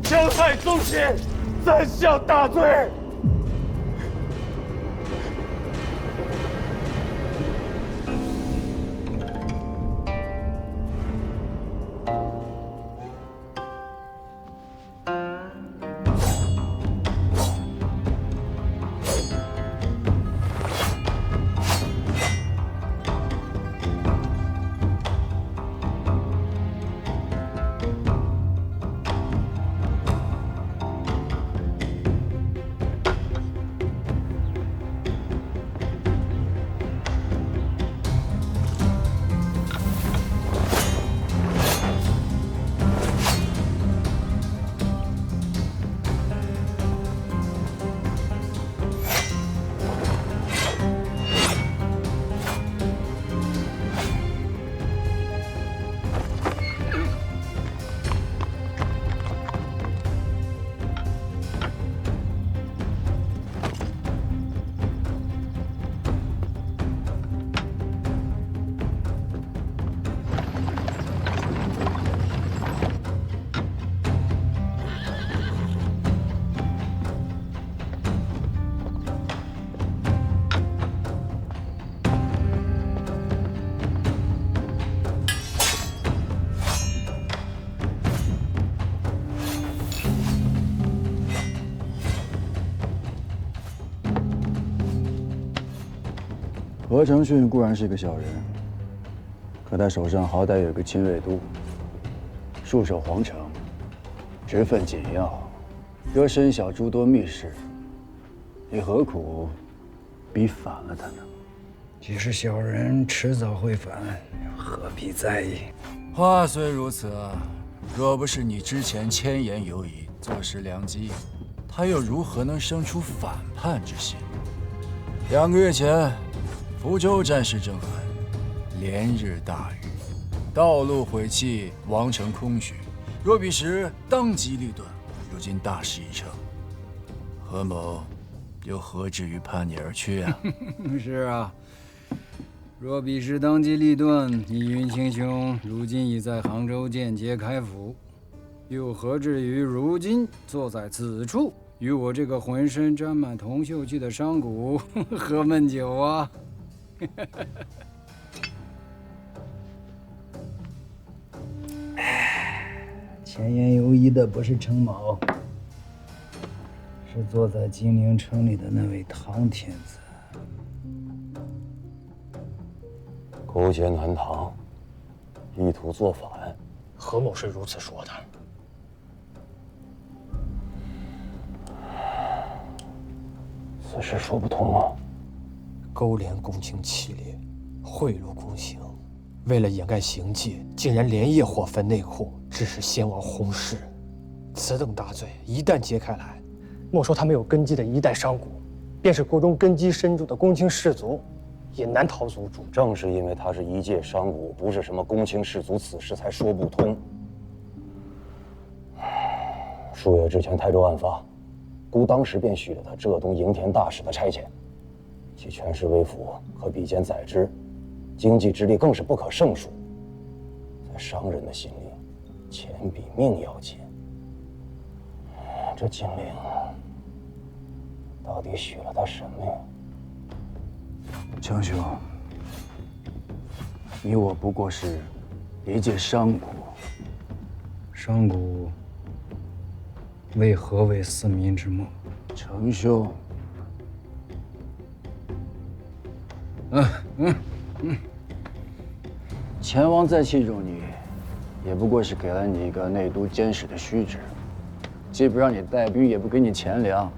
戕害宗亲，3项大罪。何承训固然是个小人，可他手上好歹有个亲卫都，戍守皇城，职分紧要，又身晓诸多密事，你何苦逼反了他呢？即使小人遲早会反，何必在意？话虽如此，若不是你之前千言有以，坐实良机，他又如何能生出反叛之心？2个月前，福州战事正狠，连日大雨，道路毀棄，王城空虚。若彼时当机立断，如今大事已成，何某又何至于叛逆而去啊？是啊，若彼时当机立断，依云卿兄如今已在杭州建节開府，又何至於如今坐在此處，與我這個渾身沾滿銅臭氣的商賈喝悶酒啊？前言有意的不是程某，是坐在金陵城裡的那位唐天子。勾結南唐，意圖造反。何某是如此說的。此事說不通啊！勾連公卿氣烈，賄賂公行，為了掩蓋行跡，竟然連夜火焚內庫，致使先王薨逝。此等大罪一旦揭開來，莫說他沒有根基的一代商賈，便是國中根基深重的公卿士族，也難逃族誅。正是因為他是一介商賈，不是什麼公卿士族，此事才說不通。數月之前台州案發，孤當時便許了他浙東營田大使的差遣，其權勢威服可比肩宰之，經濟之力更是不可勝數。在商人的心裡，錢比命要緊。这金陵到底许了他什么呀？强兄，你我不过是一介商贾，商贾为何为四民之末？程兄，前王再器重你，也不过是给了你一个内都监使的虚职，既不让你带兵，也不给你钱粮，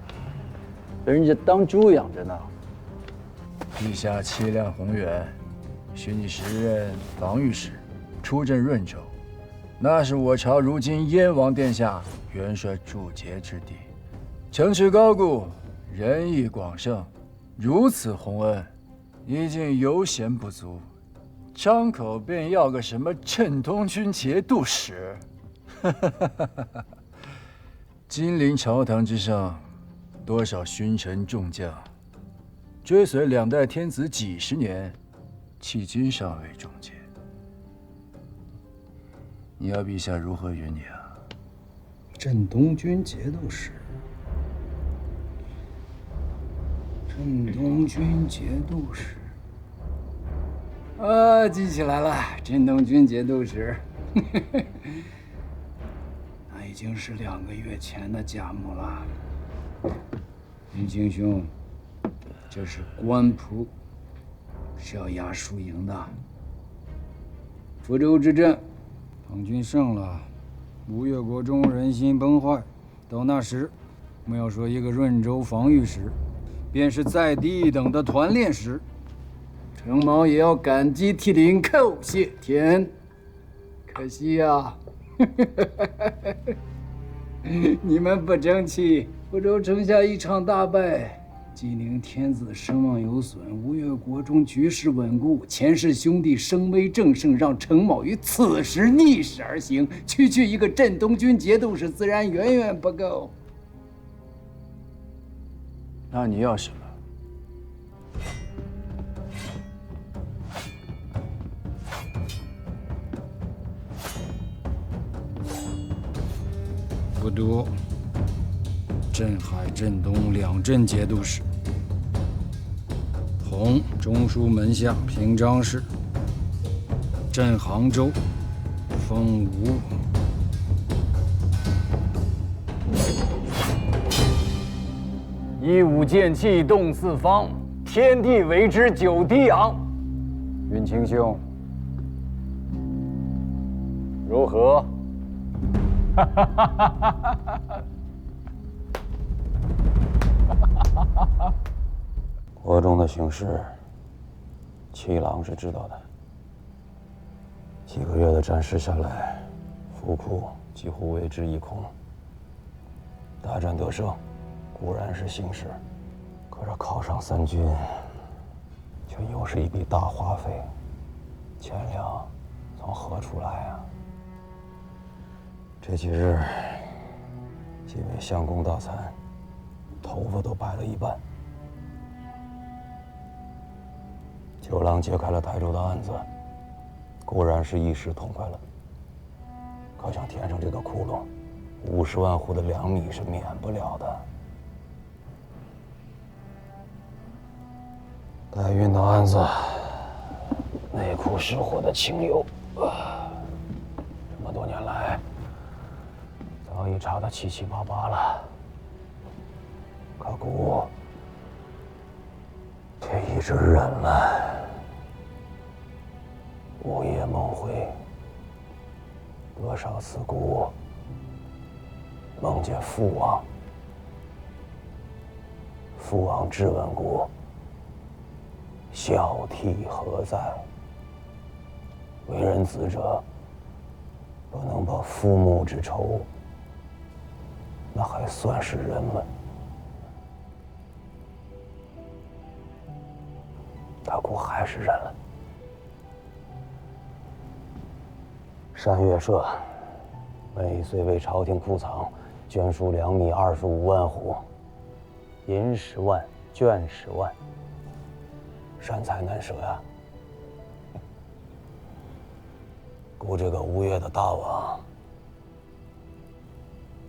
被人家当猪养着呢。陛下凄凉宏远，许你时任防御使，出镇润州，那是我朝如今燕王殿下元帅驻节之地，城池高固，人义广盛，如此宏恩，已经犹嫌不足，张口便要个什么镇东军节度使。金陵朝堂之上，多少勋臣众将，追随两代天子几十年，迄今尚未终结。你要陛下如何允你啊？镇东军节度使，镇东军节度使，啊，记起来了，镇东军节度使，那已经是2个月前的价目了。云清兄，这是官仆，是要押输赢的。福州之战，唐军胜了。吴越国中人心崩坏，到那時，莫要說一個潤州防御使，便是再低一等的團練使，程毛也要感激涕零，叩謝天。可惜呀，你們不爭氣，福州城下一場大敗。金陵天子聲望有損，吳越國中局勢穩固，前世兄弟聲威正盛，讓程某於此時逆勢而行，區區一個鎮東軍節度使，自然遠遠不夠。那你要什麼？不多。镇海、镇東2鎮節度使，同中書門下平章事，鎮杭州，封吳。一舞劍氣動四方，天地為之久低昂。雲清兄，如何？國中的形勢，七郎是知道的。幾個月的戰事下來，府庫幾乎為之一空。大戰得勝，固然是幸事，可是犒賞三軍，卻又是一筆大花費，錢糧從何處來啊？這幾日，幾位相公大餐，頭髮都白了一半。九郎揭開了台州的案子，固然是一時痛快了，可想填上這個窟窿，50萬戶的糧米是免不了的。代運的案子，內庫失火的情由，這麼多年來，早已查得七七八八了，可姑卻一直忍了。午夜夢回，多少次姑夢見父王，父王質問姑孝悌何在？為人子者，不能報父母之仇，那還算是人嗎？大姑還是忍了。山岳社每歲為朝廷庫藏捐輸糧米25萬斛，銀10萬，絹10萬，善財難捨呀。姑這個吳越的大王，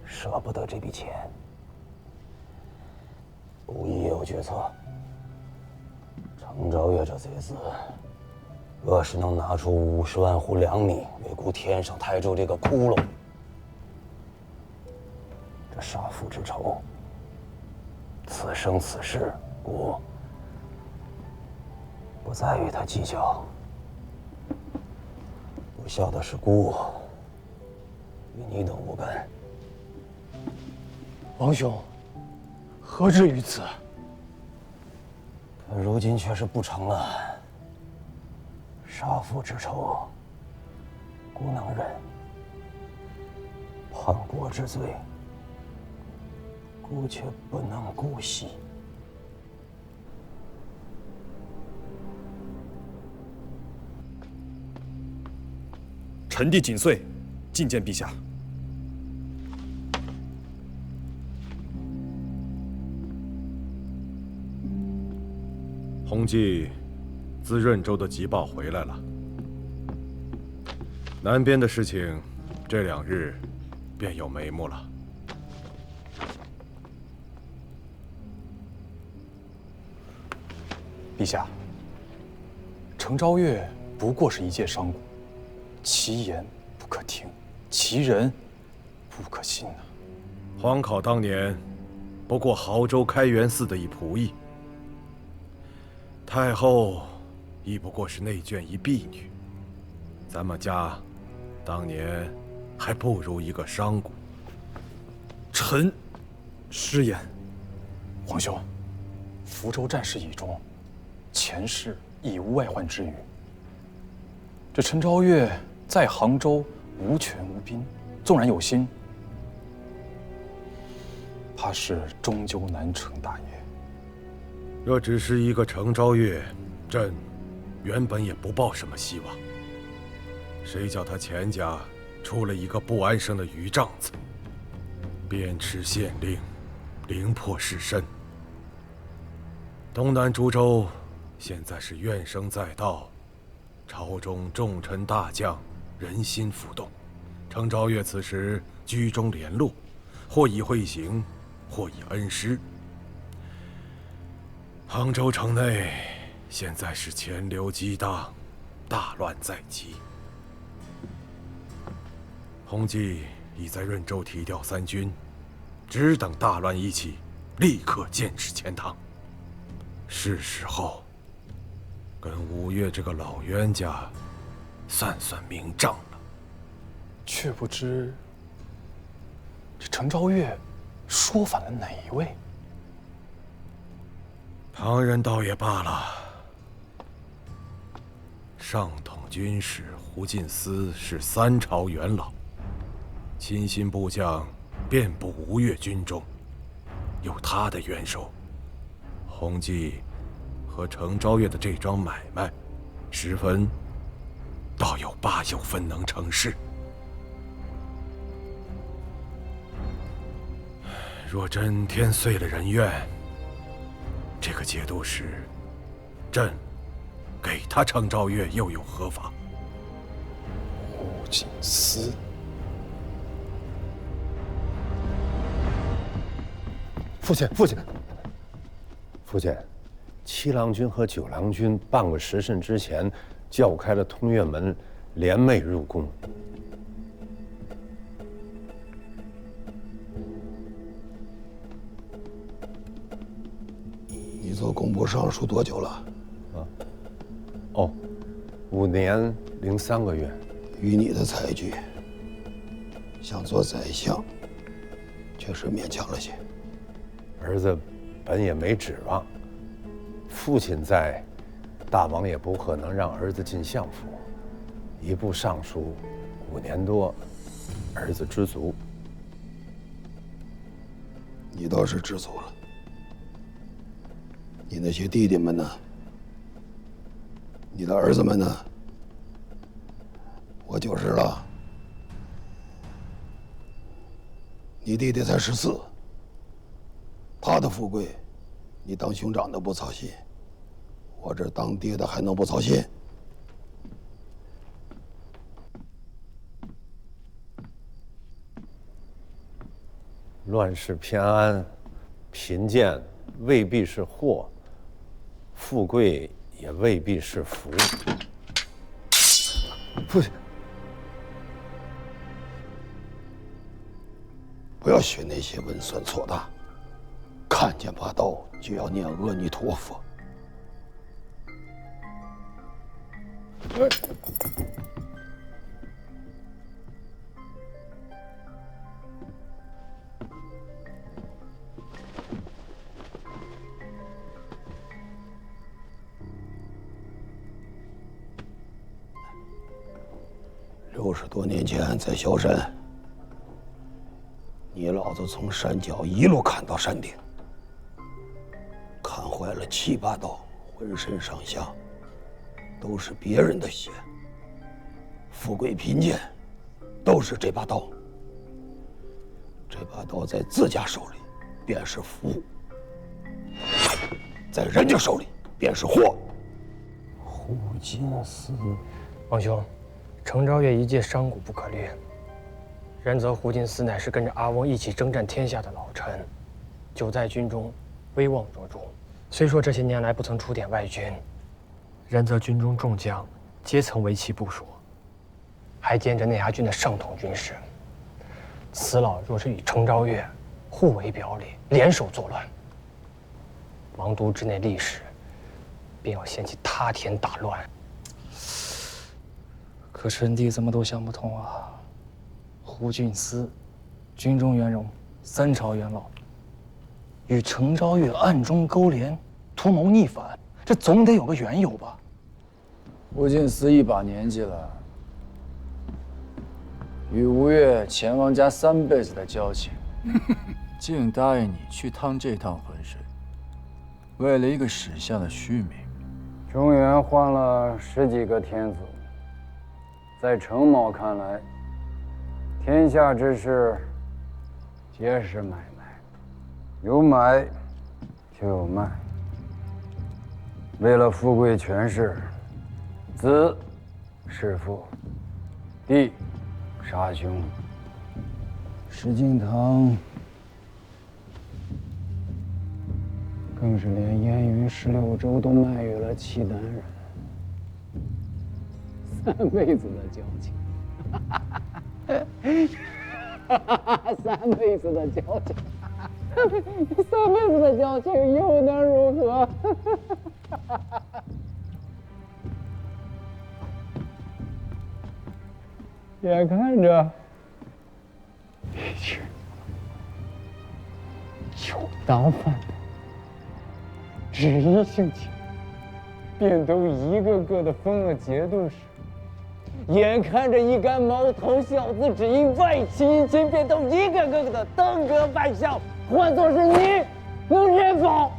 舍不得這筆錢。不宜有決策。程昭月這賊子，若是能拿出50萬斛良米維護天上台州這個窟窿，這杀父之仇，此生此世，姑不再与他計較。不孝的是姑，与你等无干。王兄，何至于此？可如今却是不成了。杀父之仇，姑能忍；叛国之罪，姑却不能姑息。臣弟景遂，覲见陛下。弘济自润州的急报回来了，南边的事情这2日便有眉目了。陛下，程昭月不过是一介商贾，其言不可听，其人不可信啊。皇考当年不过亳州开元寺的一仆役，太后亦不过是内眷一婢女，咱们家当年还不如一个商贾。臣失言。皇兄，福州战事已终，前事已无外患之虞。这陈昭月在杭州无权无兵，纵然有心，怕是終究難成大業。若只是一個程昭月，朕原本也不抱什麼希望。誰叫他錢家出了一個不安生的余障子，鞭笞縣令，凌破士紳。東南諸州現在是怨聲載道，朝中重臣大將人心浮動。程昭月此時居中聯絡，或以惠行，或以恩施。杭州城內現在是錢流激盪，大亂在即。弘濟已在潤州提調3軍，只等大亂一起，立刻劍指錢塘。是時候跟吳越這個老冤家算算明賬了。卻不知這程昭月說反了哪一位？旁人倒也罷了。上統軍使胡進思是3朝元老，親信部將遍布吳越軍中，有他的元首，弘濟和程昭月的這樁買賣，10分倒有8、9分能成事。若真天遂了人願，這個節度使，朕給他程昭月又有何妨？胡進思，父親，7郎軍和9郎軍半個時辰之前叫開了通越門，聯袂入宮。你做工部尚書多久了？5年零3個月。與你的才具，想做宰相，確實勉強了些。兒子本也沒指望，父親在，大王也不可能讓兒子進相府。一部尚書5年多，兒子知足。你倒是知足了。你那些弟弟們呢？你的兒子們呢？我90了，你弟弟才14，他的富貴，你當兄長的不操心，我這當爹的還能不操心？亂世偏安，贫賤未必是禍，富貴也未必是福。父親，不要学那些文算错大，看见把刀就要念阿弥陀佛。60多年前在萧山，你老子从山脚一路砍到山顶，砍坏了7、8刀，浑身上下都是别人的血。富貴貧賤，都是這把刀。這把刀在自家手裡便是福，在人家手裡便是禍。胡金丝，王兄。程昭月一介商贾不可虑，然则胡金丝乃是跟着阿翁一起征戰天下的老臣，久在军中，威望卓著。虽說這些年來不曾出點外軍，然則軍中眾將皆曾為其部屬，還兼着內衙軍的上統軍事。此老若是與程昭月互為表裡，聯手作亂，王都之內歷史便要掀起塌田大亂。可臣弟怎麼都想不通啊！胡俊思，軍中元榮，3朝元老，與程昭月暗中勾連，圖謀逆反，這總得有個緣由吧？胡俊思一把年紀了，與吳越前王家3輩子的交情，竟答應你去趟這趟渾水，為了一個史相的虛名。中原換了10幾個天子。在程某看來，天下之事皆是買賣，有買就有賣。為了富貴權勢，子弑父，弟殺兄。石敬瑭更是連燕雲16州都賣與了契丹人。3輩子的交情，3輩子的交情，3輩子的交情又能如何？眼看着一群有当饭的、只一性情，便都一個個的分了節度使。眼看着一干毛頭小子，只因外戚姻親，便都一個個的登閣拜相，換作是你，能忍否？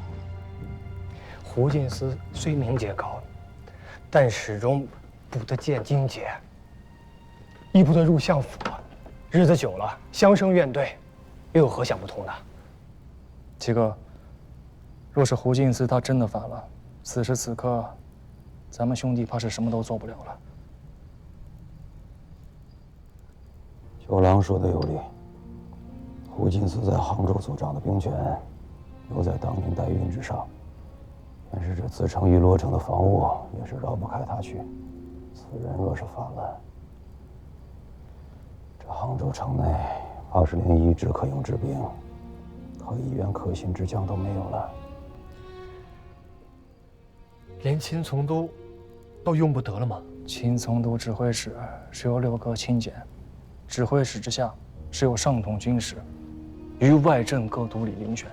胡進思雖名節高，但始終不得見荊節，亦不得入相府，日子久了，相生怨懟，又有何想不通的？七哥，若是胡進思他真的反了，此時此刻，咱們兄弟怕是什麼都做不了了。九郎說的有理，胡進思在杭州所掌的兵權，犹在當年代运之上，便是這自成與羅城的防務，也是繞不開他去。此人若是反了，這杭州城內怕是連一支可用之兵和一員可信之將都沒有了，連秦從都都用不得了嗎？秦從都指揮使是由6個親檢。指揮使之下是有上統軍使，於外鎮各都里遴選，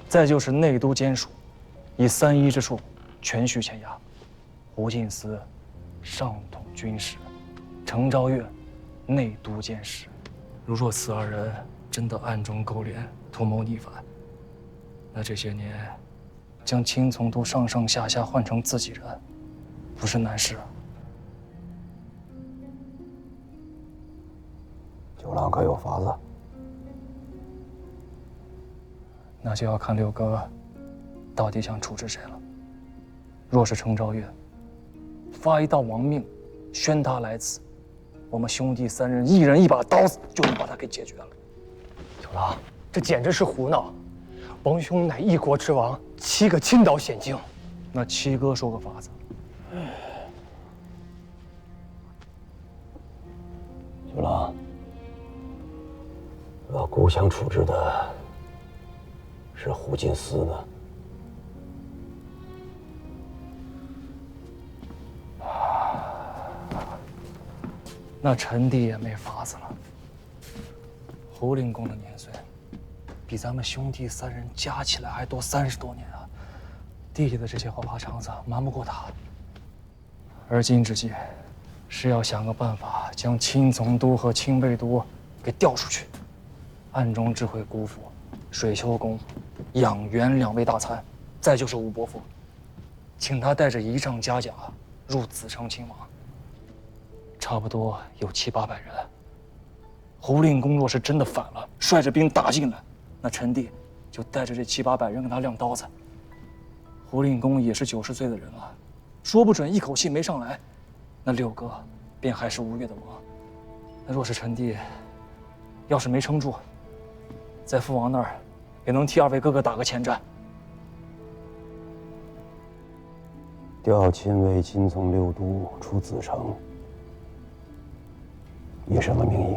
再就是內都監署，以3-1之數全序前押。胡進思，上統軍使；程昭月，內都監使。如若此2人真的暗中勾連，圖謀逆反，那這些年將秦從都上上下下換成自己人，不是難事啊。九郎可有法子？那就要看6哥到底想處置誰了。若是程昭月，發一道亡命，宣他來此，我們兄弟3人一人一把刀子，就能把他給解決了。九郎，這簡直是胡鬧！王兄乃一国之王，7個倾倒险境，那七哥说个法子。九郎，我估想处置的是胡金思呢。那臣弟也没法子了。胡令公的年岁，比咱们兄弟3人加起来还多30多年啊！地里的这些花花肠子瞒不过他。而今之计，是要想个办法将钦总督和钦卫都给调出去，暗中指挥姑父、水秋公、养元2位大参，再就是武伯父，请他带着仪仗嘉甲入子城亲王。差不多有700-800人。胡令公若是真的反了，率着兵打进来，那臣弟就带着这700-800人跟他亮刀子。胡令公也是90岁的人了，说不准一口气没上来，那6哥便还是吴越的王。那若是臣弟要是没撑住，在父王那儿也能替2位哥哥打个前站。调亲卫亲从6都出子城，以什么名义？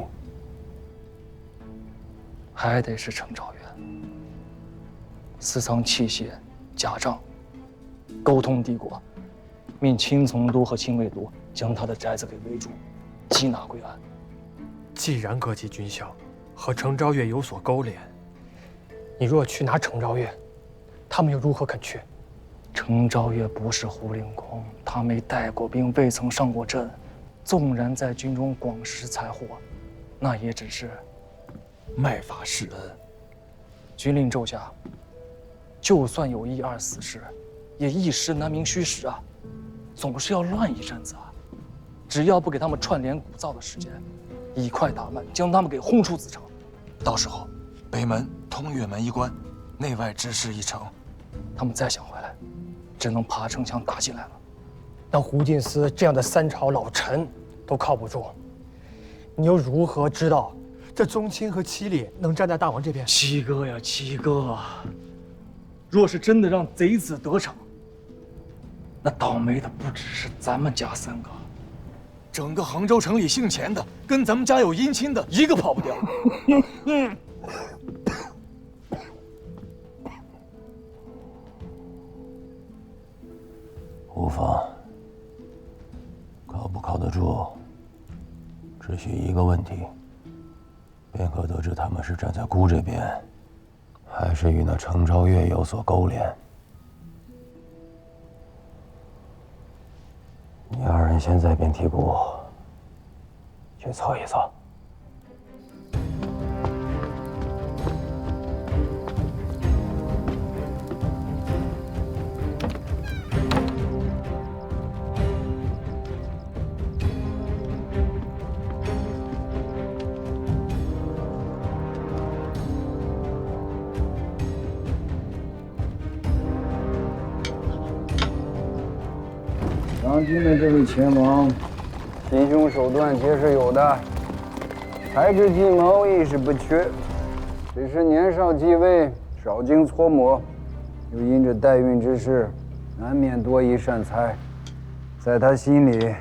还得是程昭元，私藏器械、甲仗，沟通帝国，命钦从都和钦卫都将他的宅子给围住，缉拿归案。既然各级军校和程昭月有所勾连，你若去拿程昭月，他们又如何肯去？程昭月不是胡令公，他没带过兵，未曾上过阵，纵然在军中广施财货，那也只是卖法施恩。军令骤下，就算有1、2死士，也一时难明虚实啊，总是要乱一阵子啊。只要不给他们串联鼓噪的时间，以快打慢，将他们给轰出子城，到时候北门、通越门一关，内外之事一成，他们再想回来，只能爬城墙打进来了。那胡进思这樣的3朝老臣都靠不住，你又如何知道這宗親和戚烈能站在大王這邊？七哥呀，七哥，若是真的讓賊子得逞，那倒霉的不只是咱們家3個，整個杭州城裡姓錢的，跟咱們家有姻親的，一個跑不掉。无妨，靠不靠得住，只需一個問題，便可得知他們是站在姑這邊，還是與那程昭月有所勾連。你2人現在便替姑去測一測。当今的這位前王，心胸手段皆是有的，才智計謀亦是不缺，只是年少繼位，少經搓磨，又因着代運之事，難免多疑善猜，在他心裡，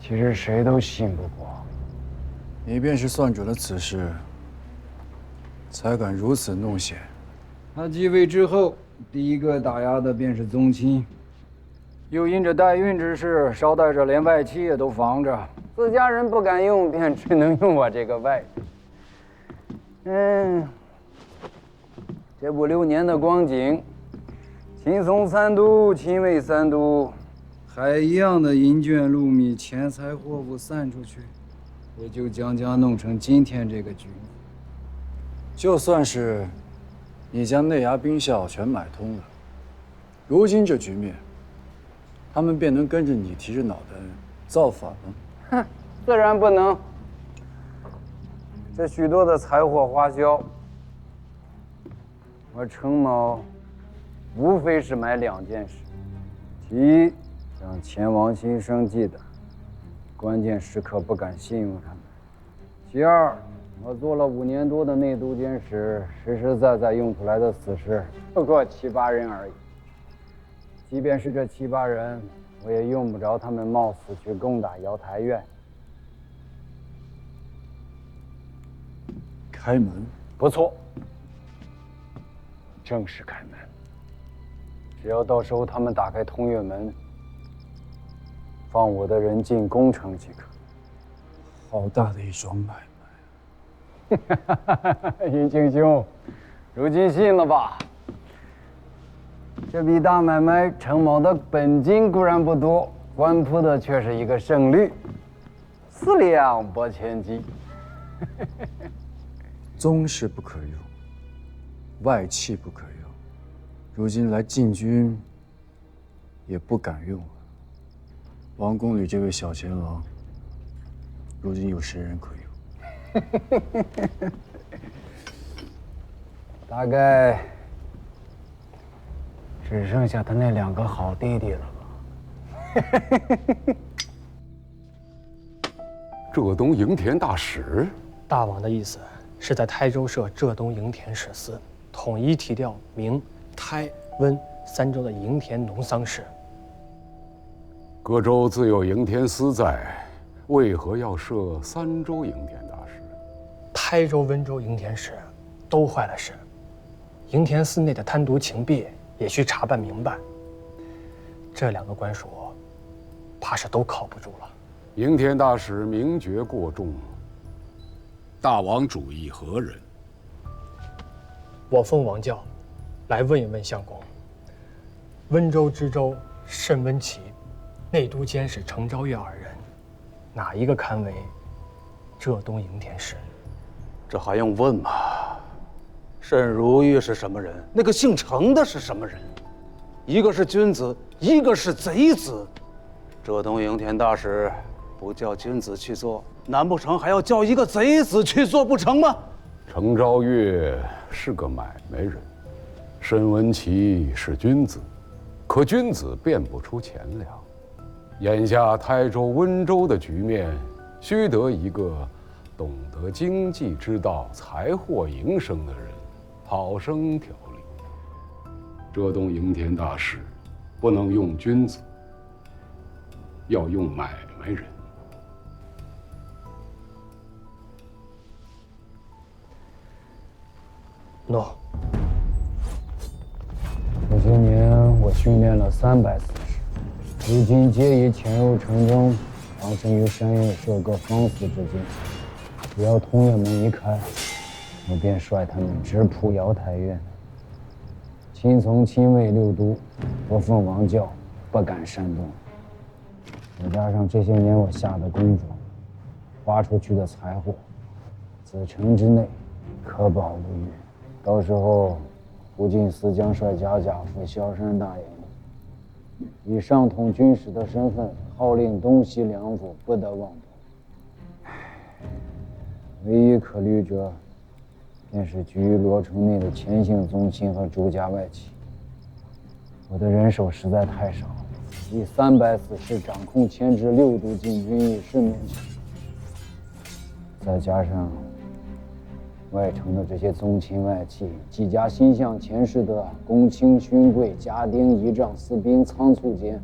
其實誰都信不過。你便是算準了此事，才敢如此弄險。他繼位之後，第一個打壓的便是宗親。又因着代運之事，捎帶着連外戚也都防着，自家人不敢用，便只能用我這個外人。這5、6年的光景，欽從3都、欽衛3都，海一樣的銀絹祿米、錢財貨物散出去，也就將弄成今天這個局面。就算是你將內衙兵校全買通了，如今這局面，他們便能跟着你提着腦袋造反嗎？哼，自然不能。這許多的財貨花銷，我程某無非是買2件事：其一，讓前王心生忌憚，關鍵時刻不敢信用他們；其二，我做了5年多的内都监使，实实在在用出来的死士不过7、8人而已。即便是这7、8人，我也用不着他们冒死去攻打瑶台院。开门？不错，正式开门。只要到时候他们打開通月門，放我的人進攻城即可。好大的一樁買卖！云清兄，如今信了吧？这筆大買賣，程某的本金固然不多，官鋪的卻是一個勝率，4兩撥千騎。宗室不可用，外戚不可用，如今來禁軍也不敢用了。王宮裡這位小錢郎，如今有誰人可用？大概只剩下他那2個好弟弟了吧？浙東營田大使，大王的意思是在台州设浙東營田使司，統一提調明、台、溫3州的營田農桑事。各州自有營田司在，為何要設3州營田大使？台州、溫州營田使都壞了事，營田司內的貪瀆情弊也需查辦明白。這2個官署，怕是都靠不住了。營田大使名爵過重，大王主意何人？我奉王教，來問一問相公。溫州知州慎溫琪，內都監使程昭月2人，哪一個堪為浙東營田使？這還用問嗎？慎如玉是什麼人？那個姓程的是什麼人？一個是君子，一個是賊子。浙東營田大使不叫君子去做，難不成還要叫一個賊子去做不成嗎？程昭月是個買賣人，慎溫琪是君子，可君子變不出錢糧。眼下台州、溫州的局面，須得一個懂得經濟之道、財貨營生的人，好生調理。浙東營田大使不能用君子，要用買賣人。喏，这些年我訓練了300死士，如今皆已潛入城中，藏身於山嶽各個方寺之間。只要通月門一開，我便率他們直撲瑤台院。親從親衛6都，不奉王教，不敢擅動。再加上這些年我下的功夫，花出去的財貨，此城之內可保無虞。到時候，福晉司將率假甲赴蕭山大營，以上統軍使的身份，號令東西兩府不得妄動。唯一可慮者，便是居於羅城內的錢姓宗親和朱家外戚。我的人手實在太少，以300死士掌控牽制6都禁軍已是勉強，再加上外城的這些宗親外戚，幾家心向前世的公卿勳貴、家丁儀仗私兵，倉促間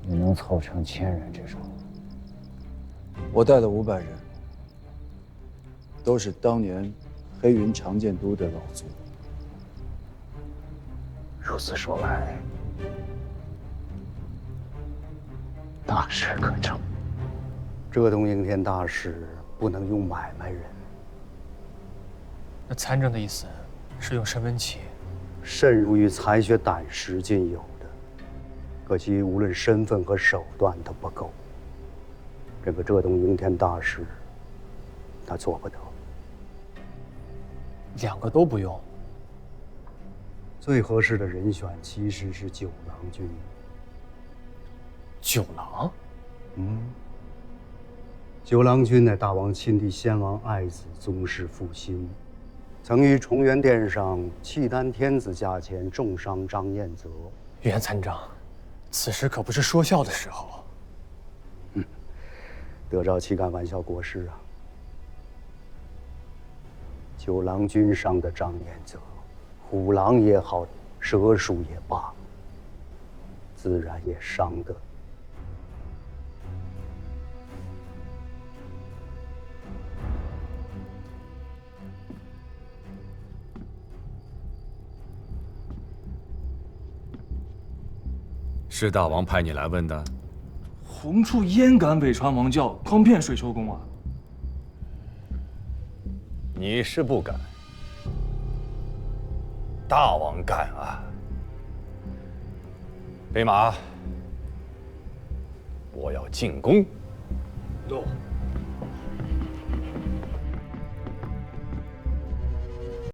也能湊成1000人之數。我帶了500人，都是當年黑雲長劍都的老卒。如此說來，大事可成。浙東營田大使不能用買賣人。那參政的意思是用慎溫琪。慎如玉才學膽識盡有的，可惜無論身份和手段都不夠。這個浙東營田大使，他做不得。2個都不用。最合適的人選其實是九郎君。九郎？九郎君乃大王親弟先王愛子，宗室復興，曾於崇元殿上契丹天子駕前重傷張彥澤。袁參政，此時可不是說笑的時候。得着岂敢玩笑过事啊！九郎君上的张延泽，虎狼也好，蛇鼠也罢，自然也伤得。是大王派你来问的？洪处焉敢伪传王教，誆骗水秋公啊？你是不敢，大王敢啊！备马，我要进宫。走。